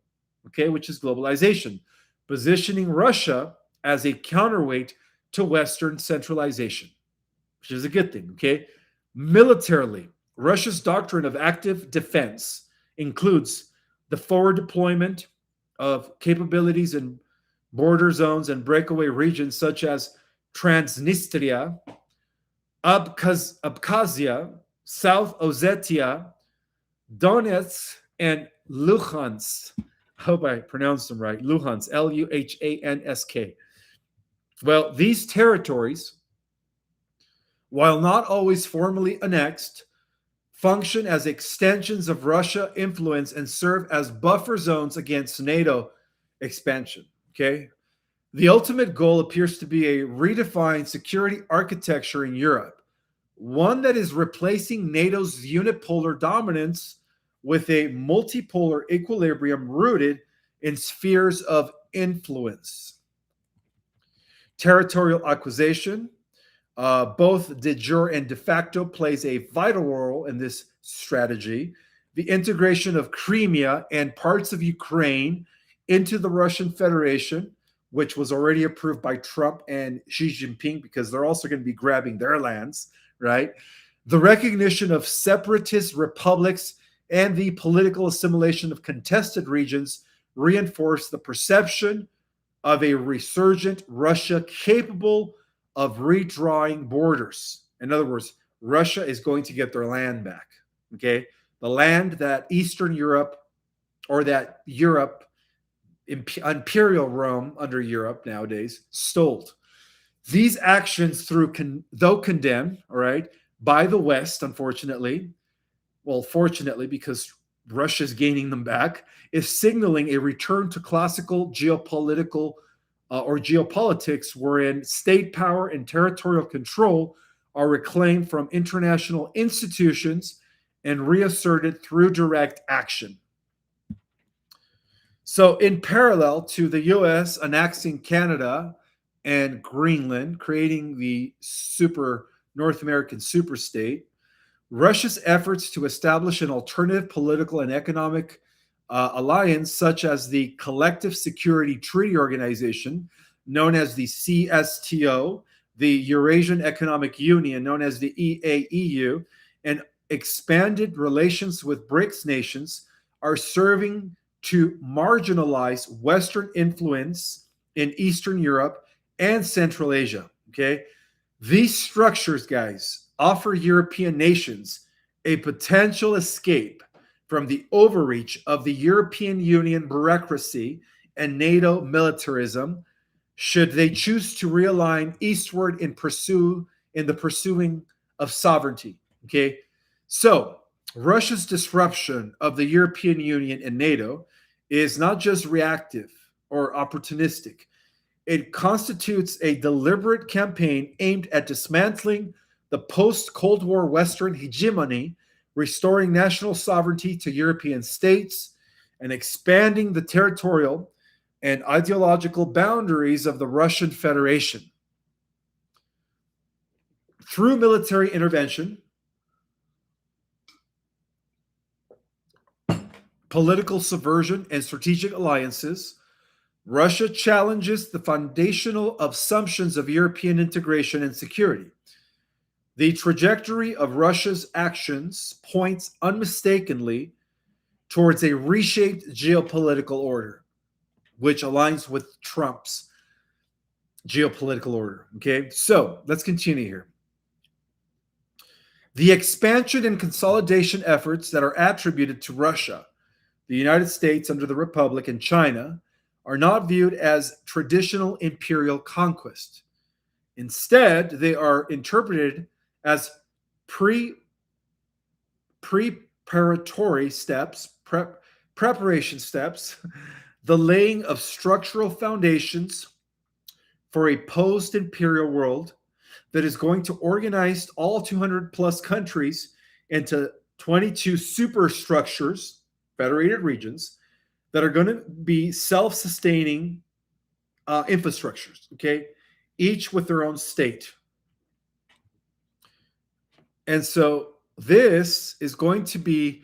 okay, which is globalization, positioning Russia as a counterweight to Western centralization, which is a good thing, okay? Militarily, Russia's doctrine of active defense includes the forward deployment of capabilities in border zones and breakaway regions such as Transnistria, Abkhazia, South Ossetia, Donetsk, and Luhansk. I hope I pronounced them right. Luhansk, Luhansk. Well, these territories, while not always formally annexed, function as extensions of Russia influence and serve as buffer zones against NATO expansion. Okay? The ultimate goal appears to be a redefined security architecture in Europe, one that is replacing NATO's unipolar dominance with a multipolar equilibrium rooted in spheres of influence. Territorial acquisition, both de jure and de facto, plays a vital role in this strategy. The integration of Crimea and parts of Ukraine into the Russian Federation, which was already approved by Trump and Xi Jinping, because they're also going to be grabbing their lands, right? The recognition of separatist republics and the political assimilation of contested regions reinforce the perception of a resurgent Russia capable of redrawing borders. In other words, Russia is going to get their land back, okay? The land that Eastern Europe, or that Europe, imperial Rome under Europe nowadays, stole. These actions, though condemned, all right, by the West, unfortunately, well, fortunately, because Russia's gaining them back, is signaling a return to classical geopolitical or geopolitics, wherein state power and territorial control are reclaimed from international institutions and reasserted through direct action. So, in parallel to the US annexing Canada and Greenland, creating the North American superstate, Russia's efforts to establish an alternative political and economic alliance, such as the Collective Security Treaty Organization, known as the CSTO, the Eurasian Economic Union, known as the EAEU, and expanded relations with BRICS nations, are serving to marginalize Western influence in Eastern Europe and Central Asia, okay? These structures, guys, offer European nations a potential escape from the overreach of the European Union bureaucracy and NATO militarism, should they choose to realign eastward in the pursuing of sovereignty. Okay, so Russia's disruption of the European Union and NATO is not just reactive or opportunistic. It constitutes a deliberate campaign aimed at dismantling the post-Cold War Western hegemony, restoring national sovereignty to European states, and expanding the territorial and ideological boundaries of the Russian Federation. Through military intervention, political subversion, and strategic alliances, Russia challenges the foundational assumptions of European integration and security. The trajectory of Russia's actions points unmistakably towards a reshaped geopolitical order, which aligns with Trump's geopolitical order. Okay, so let's continue here. The expansion and consolidation efforts that are attributed to Russia, the United States under the Republic, and China are not viewed as traditional imperial conquest. Instead, they are interpreted as preparatory steps, preparation steps, the laying of structural foundations for a post-imperial world that is going to organize all 200 plus countries into 22 superstructures, federated regions, that are going to be self-sustaining infrastructures, okay? Each with their own state. And so this is going to be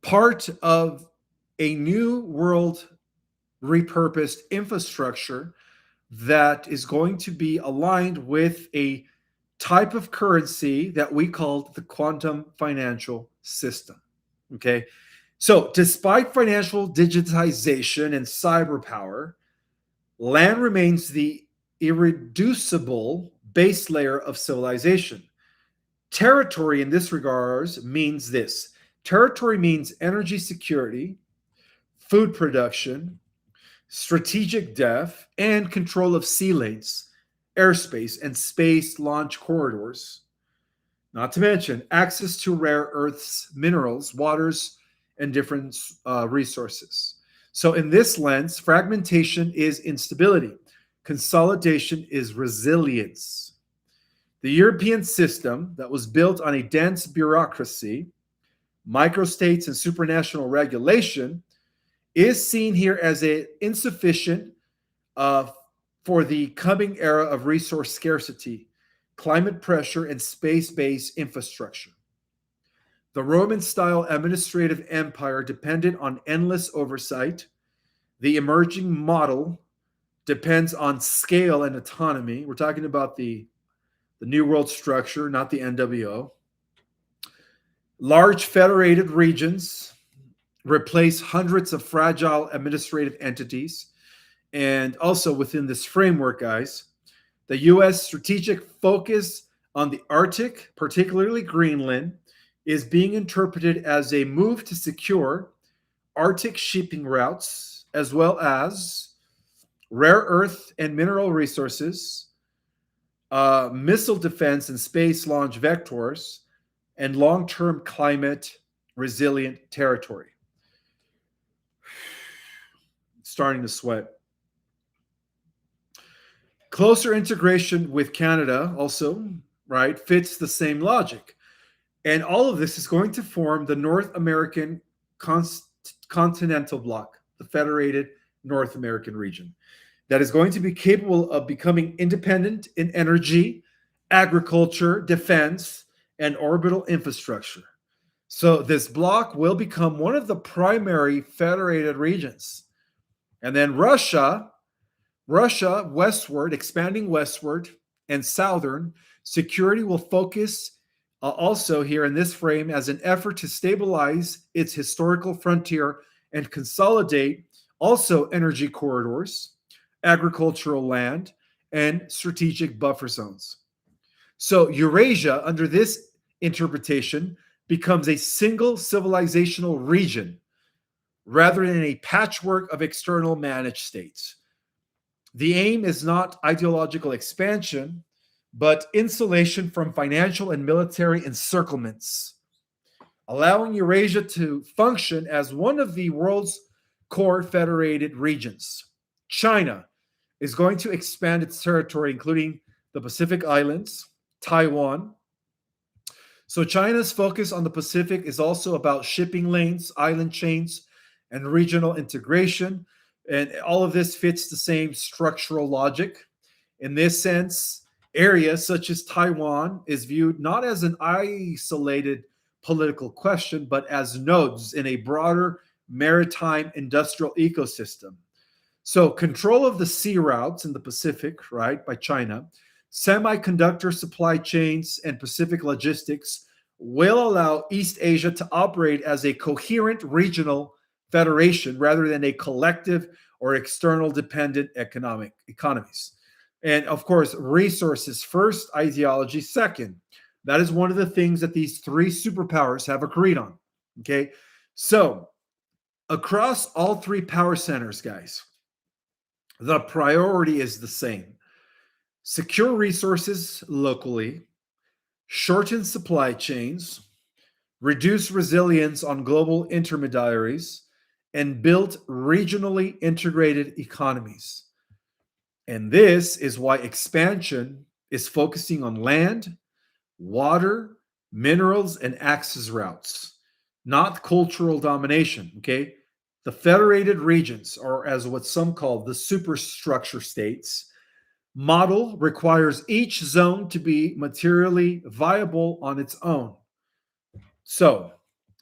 part of a new world repurposed infrastructure that is going to be aligned with a type of currency that we called the quantum financial system. Okay. So despite financial digitization and cyber power, land remains the irreducible base layer of civilization. Territory in this regards means this. Territory means energy security, food production, strategic depth, and control of sea lanes, airspace, and space launch corridors. Not to mention access to rare earths, minerals, waters, and different resources. So in this lens, fragmentation is instability. Consolidation is resilience. The European system that was built on a dense bureaucracy, microstates, and supranational regulation is seen here as insufficient for the coming era of resource scarcity, climate pressure, and space-based infrastructure. The Roman-style administrative empire depended on endless oversight. The emerging model depends on scale and autonomy. We're talking about the New World structure, not the NWO. Large federated regions replace hundreds of fragile administrative entities. And also within this framework, guys, the U.S. strategic focus on the Arctic, particularly Greenland, is being interpreted as a move to secure Arctic shipping routes, as well as rare earth and mineral resources, missile defense and space launch vectors, and long-term climate resilient territory. Starting to sweat. Closer integration with Canada also, right, fits the same logic. And all of this is going to form the North American continental bloc, the federated North American region, that is going to be capable of becoming independent in energy, agriculture, defense, and orbital infrastructure. So this bloc will become one of the primary federated regions. And then Russia westward, expanding westward and southern, security will focus also here in this frame as an effort to stabilize its historical frontier and consolidate also energy corridors, agricultural land, and strategic buffer zones. So Eurasia, under this interpretation, becomes a single civilizational region rather than a patchwork of external managed states. The aim is not ideological expansion, but insulation from financial and military encirclements, allowing Eurasia to function as one of the world's core federated regions. China is going to expand its territory, including the Pacific Islands, Taiwan. So China's focus on the Pacific is also about shipping lanes, island chains, and regional integration. And all of this fits the same structural logic. In this sense, areas such as Taiwan is viewed not as an isolated political question, but as nodes in a broader maritime industrial ecosystem. So, control of the sea routes in the Pacific, right, by China, semiconductor supply chains, and Pacific logistics will allow East Asia to operate as a coherent regional federation rather than a collective or external dependent economies. And of course, resources first, ideology second. That is one of the things that these three superpowers have agreed on. Okay. So, across all three power centers, guys, the priority is the same: secure resources locally, shorten supply chains, reduce reliance on global intermediaries, and build regionally integrated economies. And this is why expansion is focusing on land, water, minerals, and access routes, not cultural domination. Okay. The federated regions, or as what some call the superstructure states, model requires each zone to be materially viable on its own. So,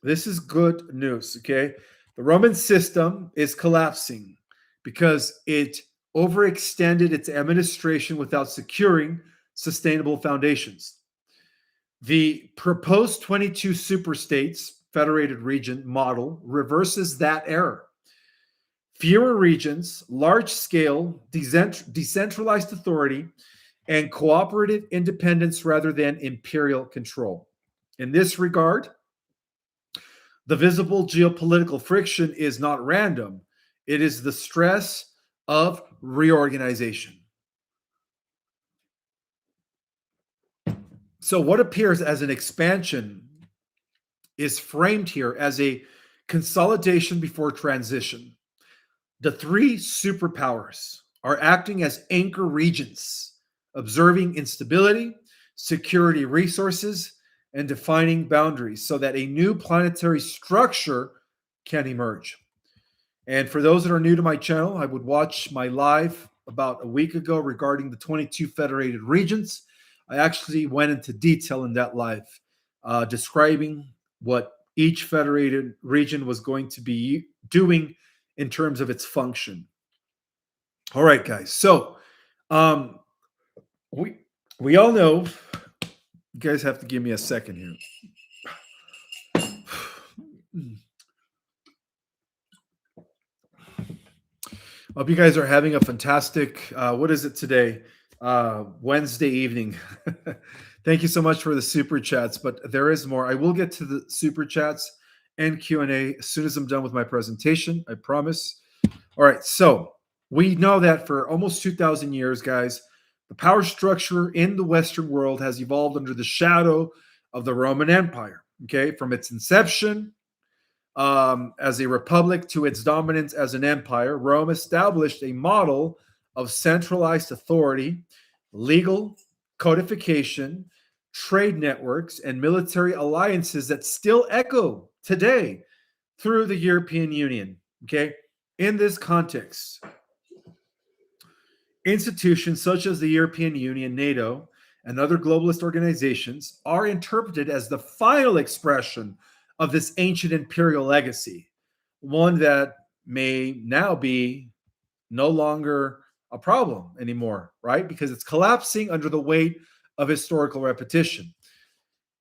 this is good news. Okay. The Roman system is collapsing because it overextended its administration without securing sustainable foundations. The proposed 22 superstates federated region model reverses that error. Fewer regions, large scale, decentralized authority, and cooperative independence rather than imperial control. In this regard, the visible geopolitical friction is not random, it is the stress of reorganization. So, what appears as an expansion is framed here as a consolidation before transition. The three superpowers are acting as anchor regions, observing instability, security resources, and defining boundaries so that a new planetary structure can emerge. And for those that are new to my channel, I would watch my live about a week ago regarding the 22 federated regions. I actually went into detail in that live, describing what each federated region was going to be doing in terms of its function. All right, guys. So we all know. You guys have to give me a second here. Hope you guys are having a fantastic, what is it today? Wednesday evening. Thank you so much for the super chats, but there is more. I will get to the super chats and Q&A as soon as I'm done with my presentation, I promise. All right, so we know that for almost 2,000 years, guys, the power structure in the Western world has evolved under the shadow of the Roman Empire, okay? From its inception as a republic to its dominance as an empire, Rome established a model of centralized authority, legal codification, trade networks, and military alliances that still echo today through the European Union, okay? In this context, institutions such as the European Union, NATO, and other globalist organizations are interpreted as the final expression of this ancient imperial legacy, one that may now be no longer a problem anymore, right? Because it's collapsing under the weight of historical repetition.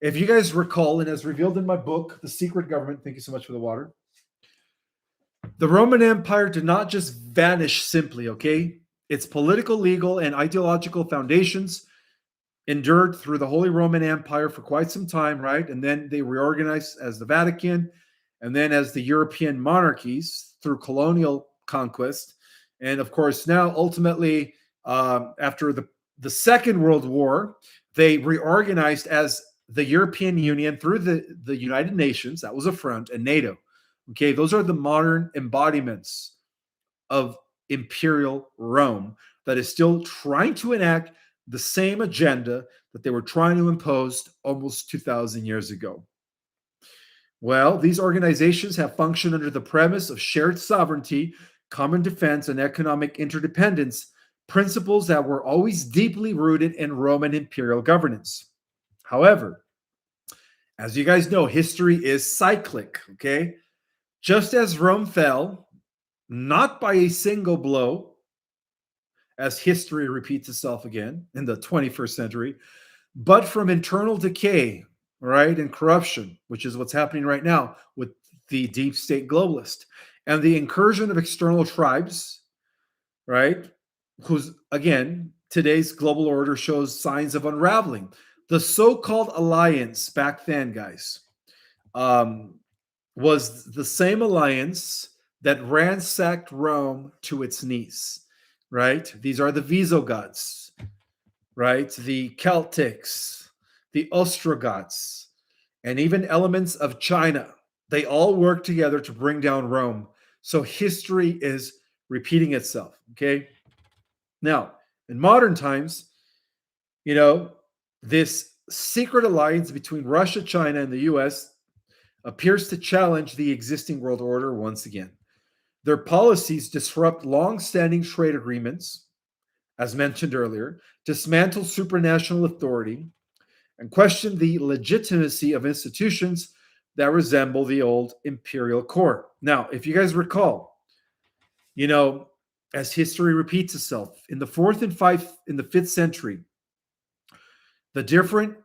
If you guys recall, and as revealed in my book, The Secret Government, thank you so much for the water, the Roman Empire did not just vanish simply, okay? Its political, legal, and ideological foundations endured through the Holy Roman Empire for quite some time, right? And then they reorganized as the Vatican, and then as the European monarchies through colonial conquest. And of course, now ultimately, after the Second World War, they reorganized as the European Union through the United Nations, that was a front, and NATO. Okay, those are the modern embodiments of imperial Rome that is still trying to enact the same agenda that they were trying to impose almost 2,000 years ago. Well, these organizations have functioned under the premise of shared sovereignty, common defense, and economic interdependence, principles that were always deeply rooted in Roman imperial governance. However, as you guys know, history is cyclic, okay? Just as Rome fell, not by a single blow, as history repeats itself again in the 21st century, but from internal decay, right, and corruption, which is what's happening right now with the deep state globalist and the incursion of external tribes, right, whose, again, today's global order shows signs of unraveling. The so-called alliance back then, guys, um, was the same alliance that ransacked Rome to its knees, right? These are the Visigoths, right? The Celtics, the Ostrogoths, and even elements of China. They all work together to bring down Rome. So history is repeating itself, okay? Now, in modern times, you know, this secret alliance between Russia, China, and the US appears to challenge the existing world order once again. Their policies disrupt long-standing trade agreements, as mentioned earlier, dismantle supranational authority, and question the legitimacy of institutions that resemble the old imperial court. Now, if you guys recall, you know, as history repeats itself, in the fifth century, the different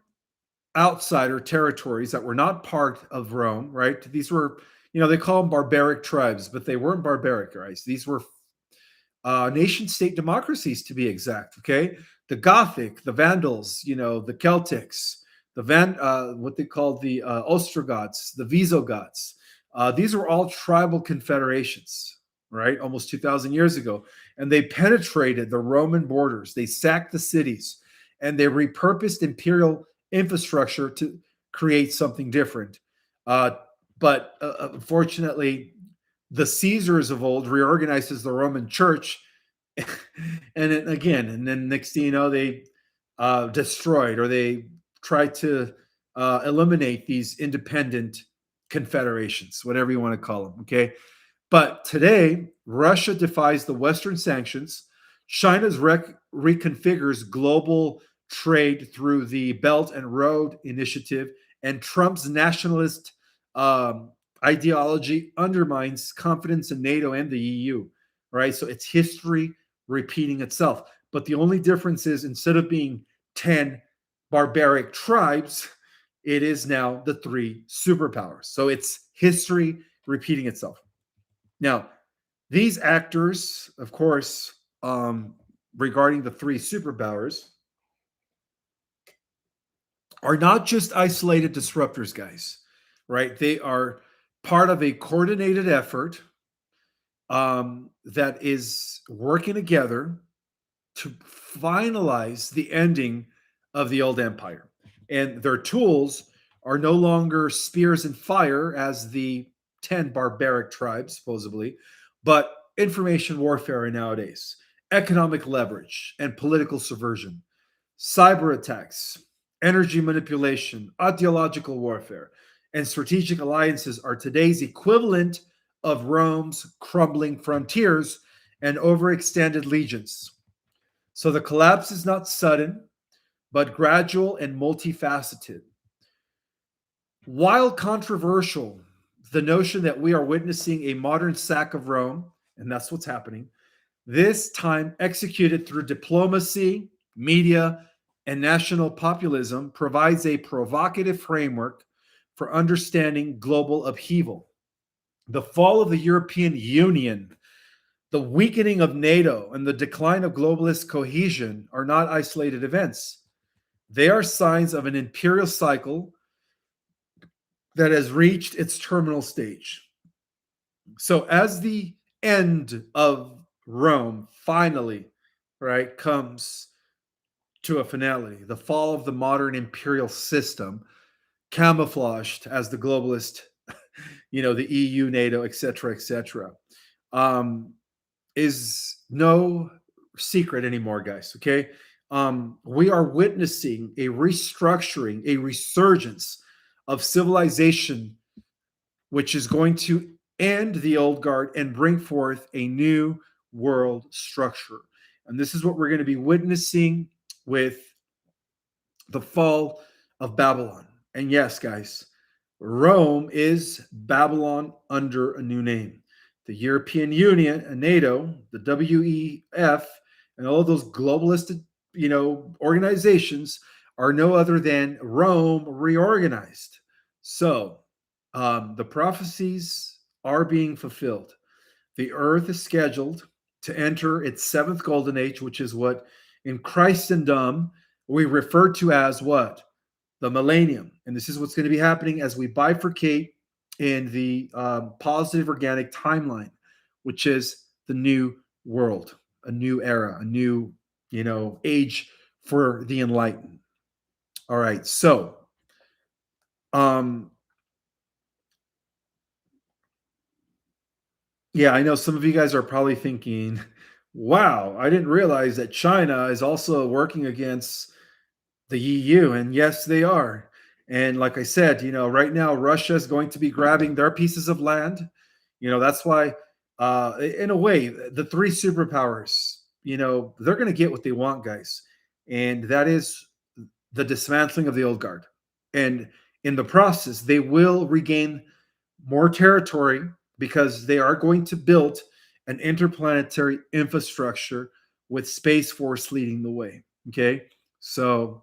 outsider territories that were not part of Rome, right? These were, you know, they call them barbaric tribes, but they weren't barbaric, guys. These were nation state democracies, to be exact, okay? The Gothic, the Vandals, you know, the Celtics, what they called the Ostrogoths, the Visigoths. These were all tribal confederations, right? Almost 2,000 years ago. And they penetrated the Roman borders. They sacked the cities and they repurposed imperial infrastructure to create something different. But unfortunately, the Caesars of old reorganizes the Roman Church, and then next thing you know, they destroyed or they tried to eliminate these independent confederations, whatever you want to call them. Okay, but today Russia defies the Western sanctions. China's reconfigures global trade through the Belt and Road Initiative, and Trump's nationalist ideology undermines confidence in NATO and the EU, right? So it's history repeating itself. But the only difference is instead of being 10 barbaric tribes, it is now the three superpowers. So it's history repeating itself. Now, these actors, of course, regarding the three superpowers, are not just isolated disruptors, guys, right? They are part of a coordinated effort that is working together to finalize the ending of the old empire. And their tools are no longer spears and fire as the 10 barbaric tribes, supposedly, but information warfare nowadays, economic leverage, and political subversion, cyber attacks, energy manipulation, ideological warfare, and strategic alliances are today's equivalent of Rome's crumbling frontiers and overextended legions. So the collapse is not sudden, but gradual and multifaceted. While controversial, the notion that we are witnessing a modern sack of Rome, and that's what's happening, this time executed through diplomacy, media, and national populism, provides a provocative framework for understanding global upheaval. The fall of the European Union, the weakening of NATO, and the decline of globalist cohesion are not isolated events. They are signs of an imperial cycle that has reached its terminal stage. So, as the end of Rome finally, right, comes to a finale, the fall of the modern imperial system, camouflaged as the globalist, you know, the EU, NATO, et cetera, is no secret anymore, guys. Okay. We are witnessing a restructuring, a resurgence of civilization, which is going to end the old guard and bring forth a new world structure. And this is what we're going to be witnessing with the fall of Babylon. And yes, guys, Rome is Babylon under a new name. The European Union and NATO, the WEF, and all of those globalist, organizations are no other than Rome reorganized. So the prophecies are being fulfilled. The earth is scheduled to enter its seventh golden age, which is what in Christendom we refer to as what? The millennium. And this is what's going to be happening as we bifurcate in the positive organic timeline, which is the new world, a new era, a new, age for the enlightened. All right. So, um, yeah, I know some of you guys are probably thinking, wow, I didn't realize that China is also working against the EU. And yes, they are. And like I said, right now, Russia is going to be grabbing their pieces of land. That's why, in a way, the three superpowers, they're going to get what they want, guys. And that is the dismantling of the old guard. And in the process, they will regain more territory because they are going to build an interplanetary infrastructure with Space Force leading the way. Okay. So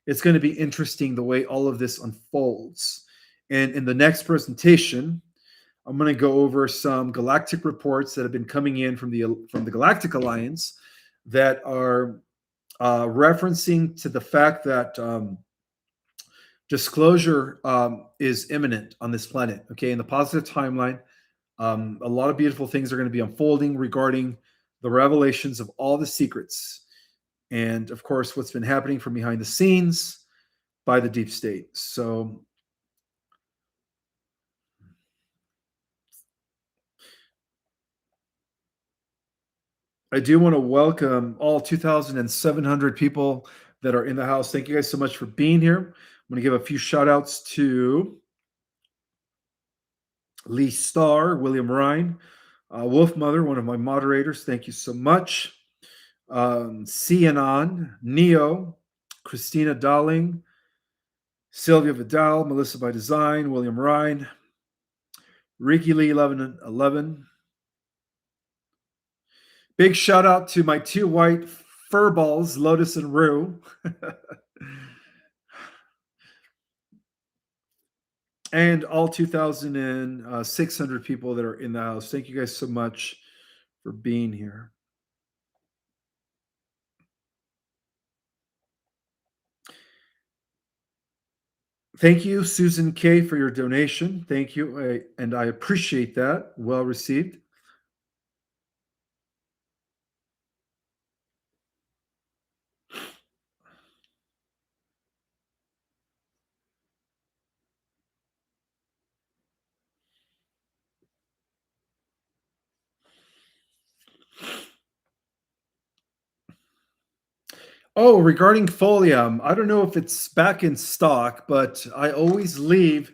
it's going to be interesting the way all of this unfolds. And in the next presentation, I'm going to go over some galactic reports that have been coming in from the Galactic Alliance that are referencing to the fact that disclosure is imminent on this planet. Okay, in the positive timeline, a lot of beautiful things are going to be unfolding regarding the revelations of all the secrets, and of course, what's been happening from behind the scenes by the deep state. So, I do want to welcome all 2,700 people that are in the house. Thank you guys so much for being here. I'm going to give a few shout outs to Lee Starr, William Ryan, Wolf Mother, one of my moderators. Thank you so much. CNN, Neo, Christina Darling, Sylvia Vidal, Melissa by Design, William Ryan, Ricky Lee 1111. Big shout out to my two white fur balls, Lotus and Rue. And all 2,600 people that are in the house. Thank you guys so much for being here. Thank you, Susan K, for your donation. Thank you, and I appreciate that. Well received. Oh, regarding Folium, I don't know if it's back in stock, but I always leave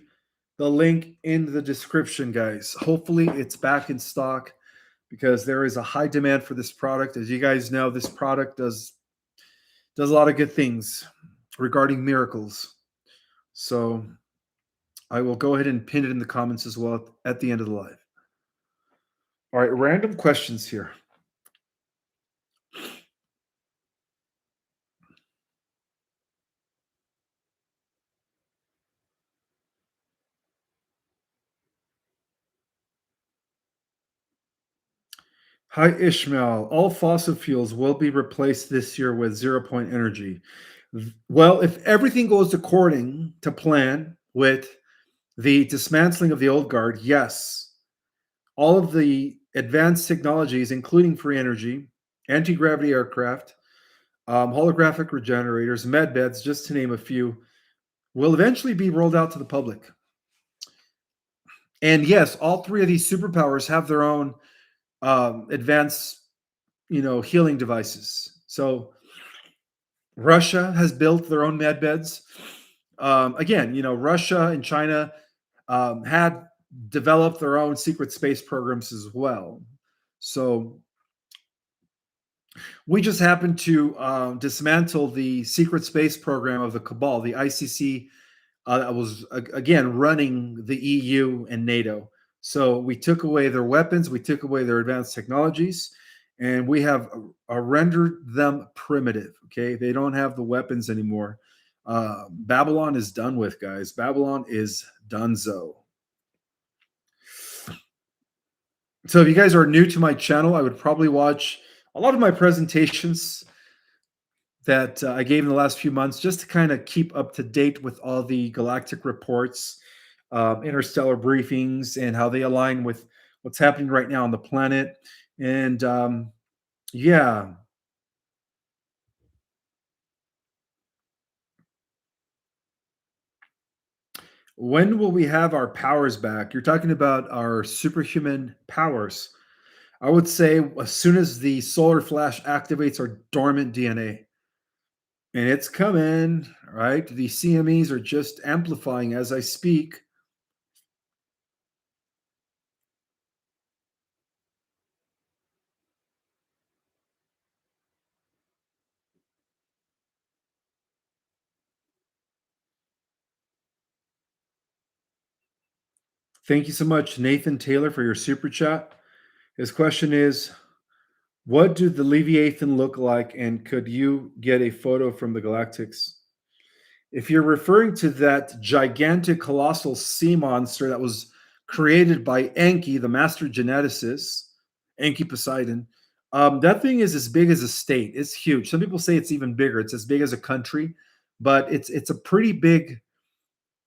the link in the description, guys. Hopefully, it's back in stock because there is a high demand for this product. As you guys know, this product does a lot of good things regarding miracles. So I will go ahead and pin it in the comments as well at the end of the live. All right, random questions here. Hi, Ishmael. All fossil fuels will be replaced this year with zero-point energy. Well, if everything goes according to plan with the dismantling of the old guard, yes, all of the advanced technologies, including free energy, anti-gravity aircraft, holographic regenerators, med beds, just to name a few, will eventually be rolled out to the public. And yes, all three of these superpowers have their own advanced healing devices. So Russia has built their own med beds. Again, Russia and China had developed their own secret space programs as well. So we just happened to dismantle the secret space program of the cabal, the ICC, that was again running the EU and NATO. So we took away their weapons, we took away their advanced technologies, and we have rendered them primitive. Okay, they don't have the weapons anymore. Babylon is done with, guys. Babylon is donezo. So if you guys are new to my channel, I would probably watch a lot of my presentations that I gave in the last few months just to kind of keep up to date with all the galactic reports, interstellar briefings, and how they align with what's happening right now on the planet. And yeah, when will we have our powers back? You're talking about our superhuman powers. I would say as soon as the solar flash activates our dormant DNA. And it's coming, right? The CMEs are just amplifying as I speak. Thank you so much, Nathan Taylor, for your super chat. His question is, what do the Leviathan look like, and could you get a photo from the Galactics? If you're referring to that gigantic, colossal sea monster that was created by Enki, the master geneticist, Enki Poseidon, that thing is as big as a state. It's huge. Some people say it's even bigger. It's as big as a country, but it's a pretty big,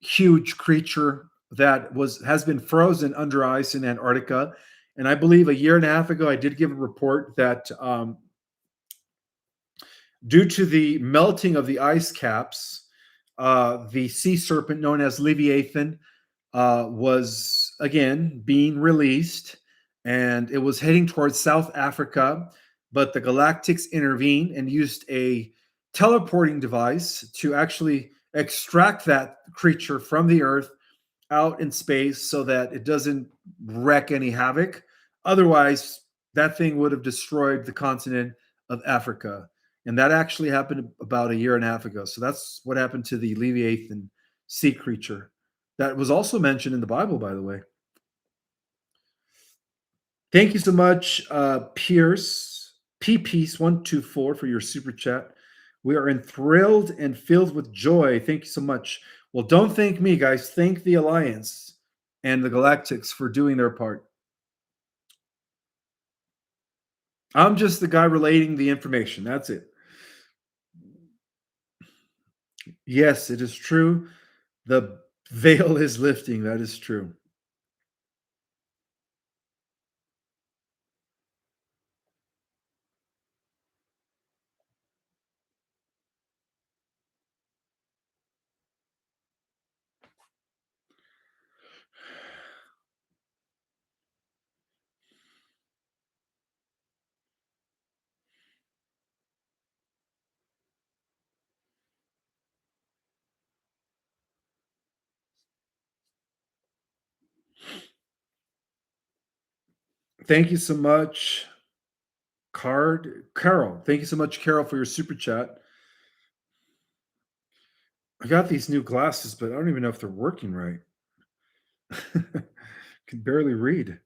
huge creature that has been frozen under ice in Antarctica. And I believe a year and a half ago, I did give a report that due to the melting of the ice caps, the sea serpent known as Leviathan was again being released, and it was heading towards South Africa. But the Galactics intervened and used a teleporting device to actually extract that creature from the Earth out in space so that it doesn't wreak any havoc. Otherwise, that thing would have destroyed the continent of Africa. And that actually happened about a year and a half ago. So that's what happened to the Leviathan sea creature. That was also mentioned in the Bible, by the way. Thank you so much, Pierce, P Piece 124 for your super chat. We are enthralled and filled with joy. Thank you so much. Well, don't thank me, guys. Thank the Alliance and the Galactics for doing their part. I'm just the guy relating the information. That's it. Yes, it is true. The veil is lifting. That is true. Thank you so much, Carol. Thank you so much, Carol, for your super chat. I got these new glasses, but I don't even know if they're working right. Can barely read.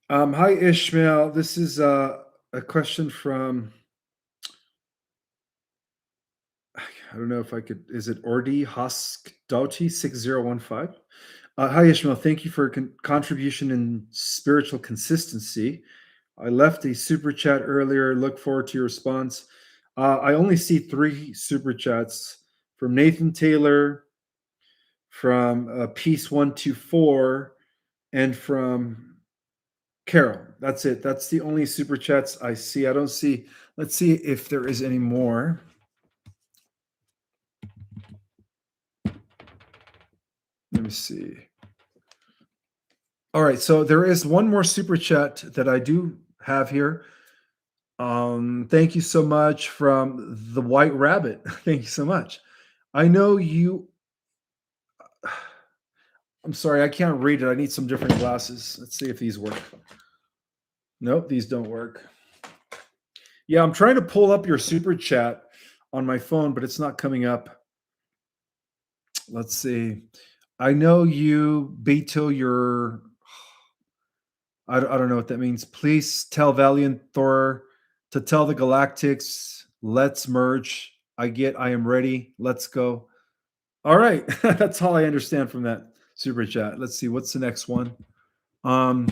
Hi, Ishmael. This is a question from, I don't know if I could, is it Ordi Hoskdauti 6015? Hi, Ishmael. Thank you for contribution in spiritual consistency. I left a super chat earlier. Look forward to your response. I only see three super chats. from Nathan Taylor, from Peace 124, and from Carol. That's it. That's the only super chats I see. I don't see. Let's see if there is any more. Let me see. All right. So there is one more super chat that I do have here. Thank you so much from the White Rabbit. Thank you so much. I know you. I'm sorry, I can't read it. I need some different glasses. Let's see if these work. Nope, these don't work. Yeah, I'm trying to pull up your super chat on my phone, but it's not coming up. Let's see. I know you, Beto, your. I don't know what that means. Please tell Valiant Thor to tell the Galactics, let's merge. I am ready. Let's go. All right. That's all I understand from that super chat. Let's see. What's the next one? Um,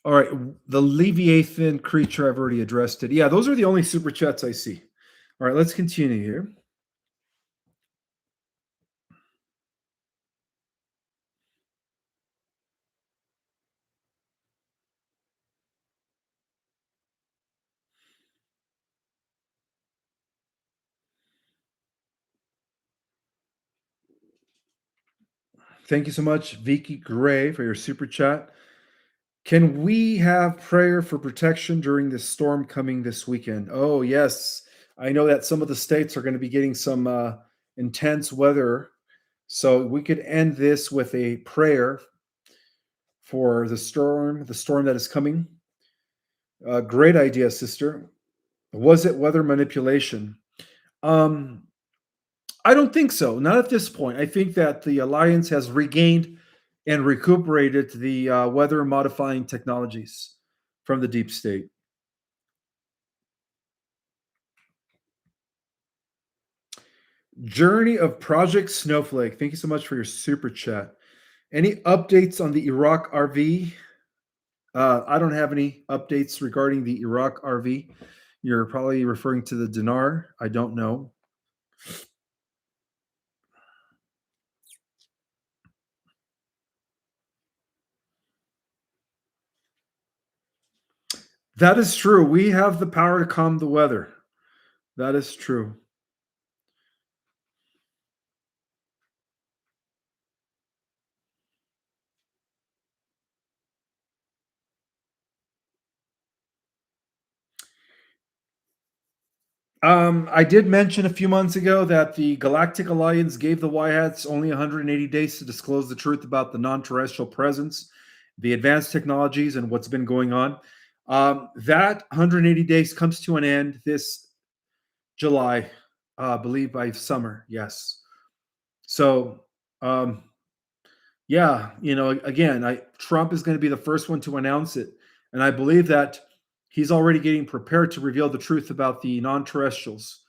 all right. The Leviathan creature, I've already addressed it. Yeah, those are the only super chats I see. All right, let's continue here. Thank you so much, Vicky Gray, for your super chat. Can we have prayer for protection during this storm coming this weekend? Oh, yes. I know that some of the states are going to be getting some intense weather. So we could end this with a prayer for the storm that is coming. Great idea, sister. Was it weather manipulation? Um, I don't think so. Not at this point. I think that the alliance has regained and recuperated the weather modifying technologies from the deep state. Journey of Project Snowflake. Thank you so much for your super chat. Any updates on the Iraq RV? I don't have any updates regarding the Iraq RV. You're probably referring to the dinar. I don't know. That is true. We have the power to calm the weather. That is true. I did mention a few months ago that the Galactic Alliance gave the Y Hats only 180 days to disclose the truth about the non terrestrial presence, the advanced technologies, and what's been going on. That 180 days comes to an end this July, I believe by summer. Yes. So, um, yeah, again, Trump is going to be the first one to announce it, and I believe that he's already getting prepared to reveal the truth about the non-terrestrials.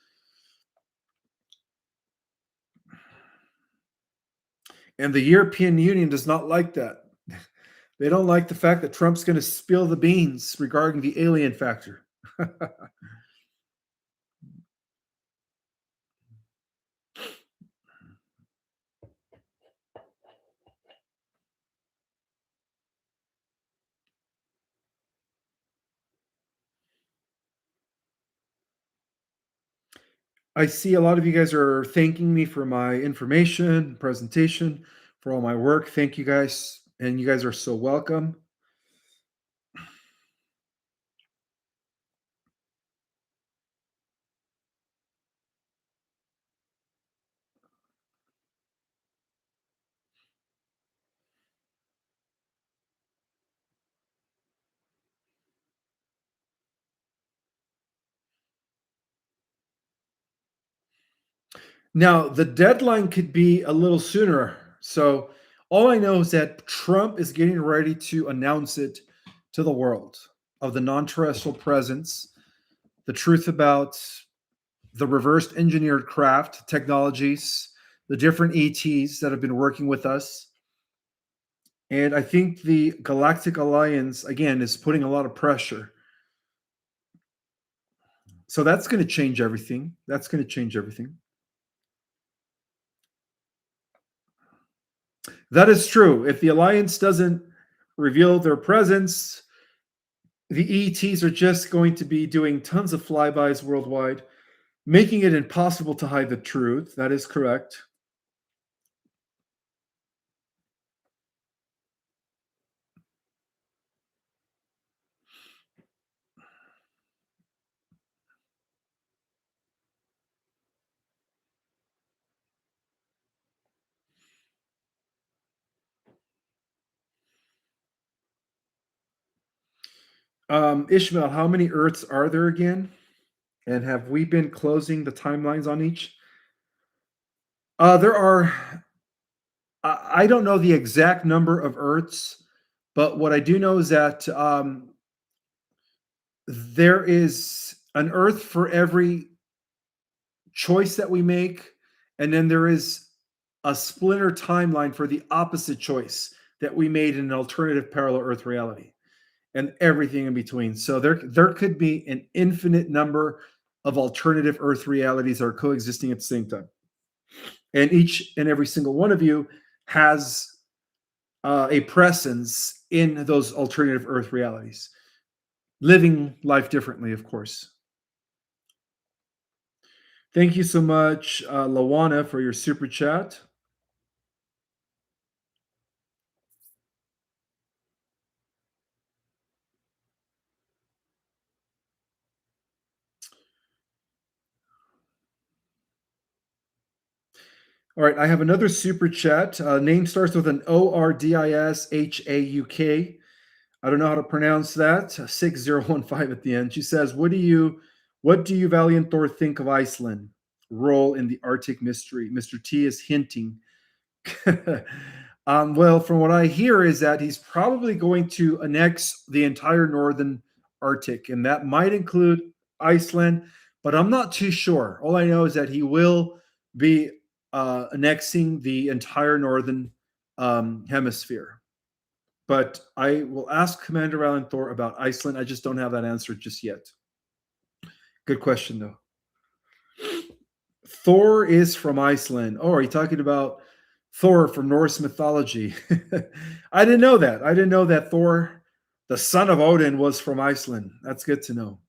And the European Union does not like that. They don't like the fact that Trump's going to spill the beans regarding the alien factor. I see a lot of you guys are thanking me for my information, presentation, for all my work. Thank you guys. And you guys are so welcome. Now, the deadline could be a little sooner. So, all I know is that Trump is getting ready to announce it to the world of the non terrestrial presence, the truth about the reversed engineered craft technologies, the different ETs that have been working with us. And I think the Galactic Alliance, again, is putting a lot of pressure. So that's going to change everything. That's going to change everything. That is true. If the Alliance doesn't reveal their presence, the ETs are just going to be doing tons of flybys worldwide, making it impossible to hide the truth. That is correct. Ishmael, how many Earths are there again? And have we been closing the timelines on each? There are, I don't know the exact number of Earths, but what I do know is that there is an Earth for every choice that we make, and then there is a splinter timeline for the opposite choice that we made in an alternative parallel Earth reality, and everything in between. So there could be an infinite number of alternative Earth realities that are coexisting at the same time, and each and every single one of you has a presence in those alternative Earth realities, living life differently, of course. Thank you so much, Lawana, for your super chat. All right, I have another super chat. Name starts with an Ordishauk. I don't know how to pronounce that. 6015 at the end. She says, what do you Valiant Thor think of Iceland role in the Arctic mystery? Mr. T is hinting. Well, from what I hear is that he's probably going to annex the entire northern Arctic, and that might include Iceland, but I'm not too sure. All I know is that he will be annexing the entire northern hemisphere. But I will ask Commander Alan Thor about Iceland. I just don't have that answer just yet. Good question, though. Thor is from Iceland. Oh, are you talking about Thor from Norse mythology? I didn't know that. I didn't know that Thor, the son of Odin, was from Iceland. That's good to know.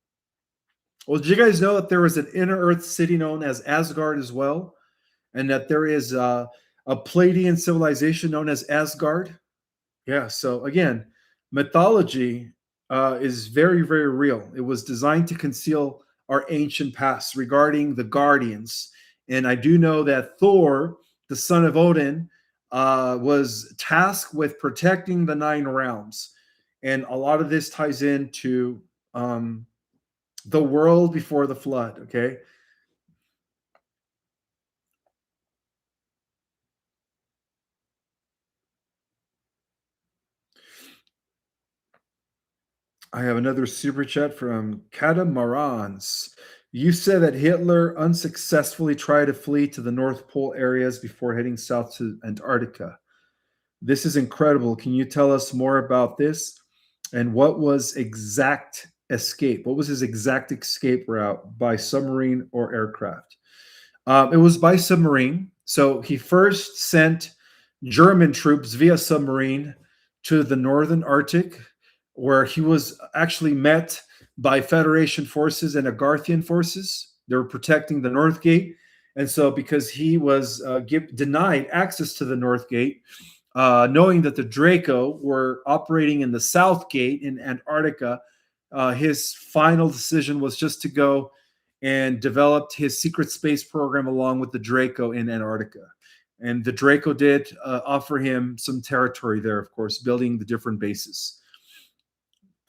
Well, did you guys know that there was an inner Earth city known as Asgard as well? And that there is a Palladian civilization known as Asgard? Yeah. So again, mythology is very, very real. It was designed to conceal our ancient past regarding the guardians. And I do know that Thor, the son of Odin, was tasked with protecting the nine realms. And a lot of this ties into the world before the flood. Okay. I have another super chat from Catamarans. You said that Hitler unsuccessfully tried to flee to the North Pole areas before heading south to Antarctica. This is incredible. Can you tell us more about this? And what was exact escape? What was his exact escape route by submarine or aircraft? It was by submarine. So he first sent German troops via submarine to the northern Arctic, where he was actually met by Federation forces and Agarthian forces. They were protecting the North Gate. And so, because he was denied access to the North Gate, knowing that the Draco were operating in the South Gate in Antarctica, his final decision was just to go and developed his secret space program along with the Draco in Antarctica. And the Draco did offer him some territory there, of course, building the different bases.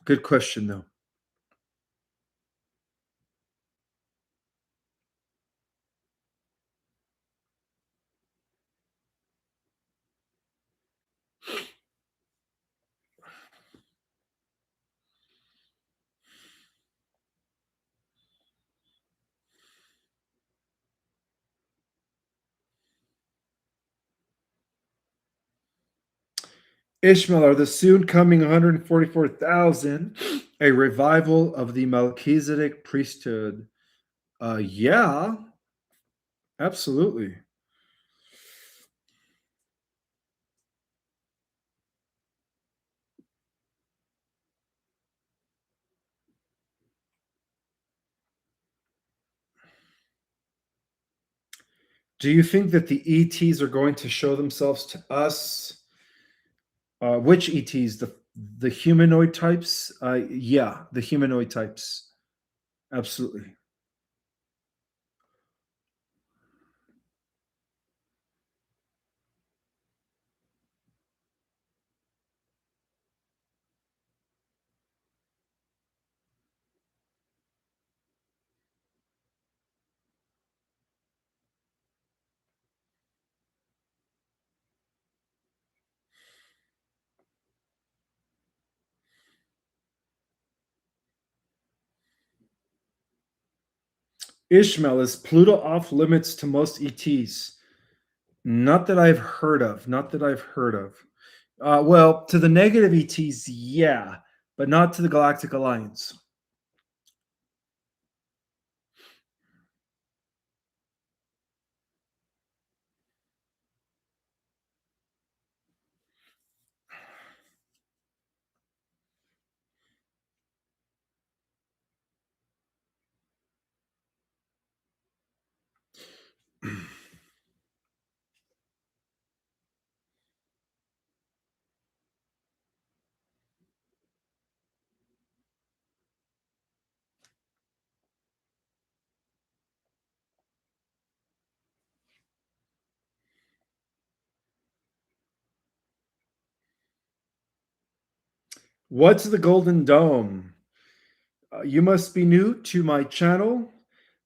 Good question, though. Ishmael, are the soon coming 144,000 a revival of the Melchizedek priesthood? Yeah, absolutely. Do you think that the ETs are going to show themselves to us? Which ETs? The humanoid types? Yeah, the humanoid types. Absolutely. Ishmael, is Pluto off limits to most ETs? Not that I've heard of. Not that I've heard of. Well, to the negative ETs, yeah, but not to the Galactic Alliance. What's the Golden Dome? You must be new to my channel.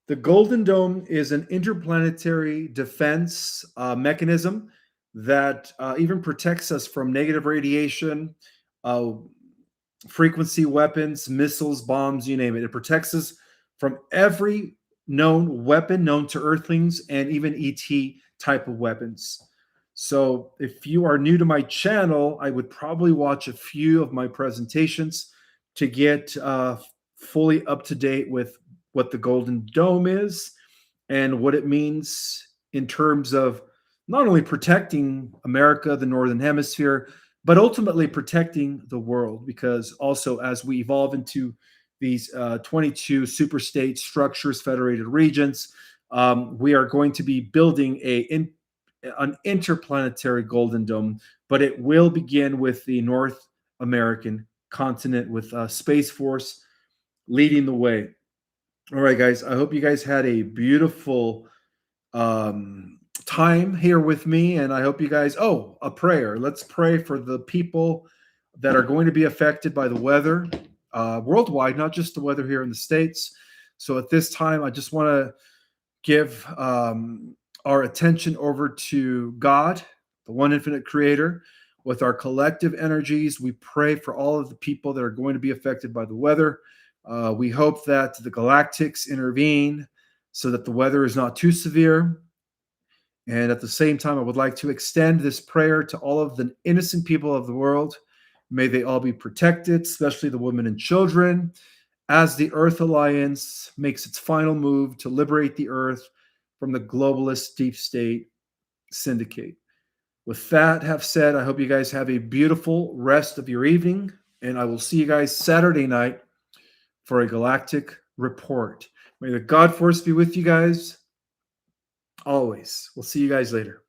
The Golden Dome is an interplanetary defense mechanism that even protects us from negative radiation, uh, frequency weapons, missiles, bombs, you name it. It protects us from every known weapon known to Earthlings and even ET type of weapons. So, if you are new to my channel, I would probably watch a few of my presentations to get fully up to date with what the Golden Dome is and what it means in terms of not only protecting America, the Northern Hemisphere, but ultimately protecting the world. Because also, as we evolve into these 22 super state structures, federated regions, we are going to be building an interplanetary golden dome, but it will begin with the North American continent with Space Force leading the way. All right, guys. I hope you guys had a beautiful time here with me, and I hope you guys. Oh, a prayer. Let's pray for the people that are going to be affected by the weather worldwide, not just the weather here in the States. So at this time, I just want to give our attention over to God, the one infinite creator. With our collective energies, we pray for all of the people that are going to be affected by the weather. We hope that the galactics intervene so that the weather is not too severe. And at the same time, I would like to extend this prayer to all of the innocent people of the world. May they all be protected, especially the women and children, as the Earth Alliance makes its final move to liberate the Earth from the globalist deep state syndicate. With that have said, I hope you guys have a beautiful rest of your evening, and I will see you guys Saturday night for a galactic report. May the God force be with you guys always. We'll see you guys later.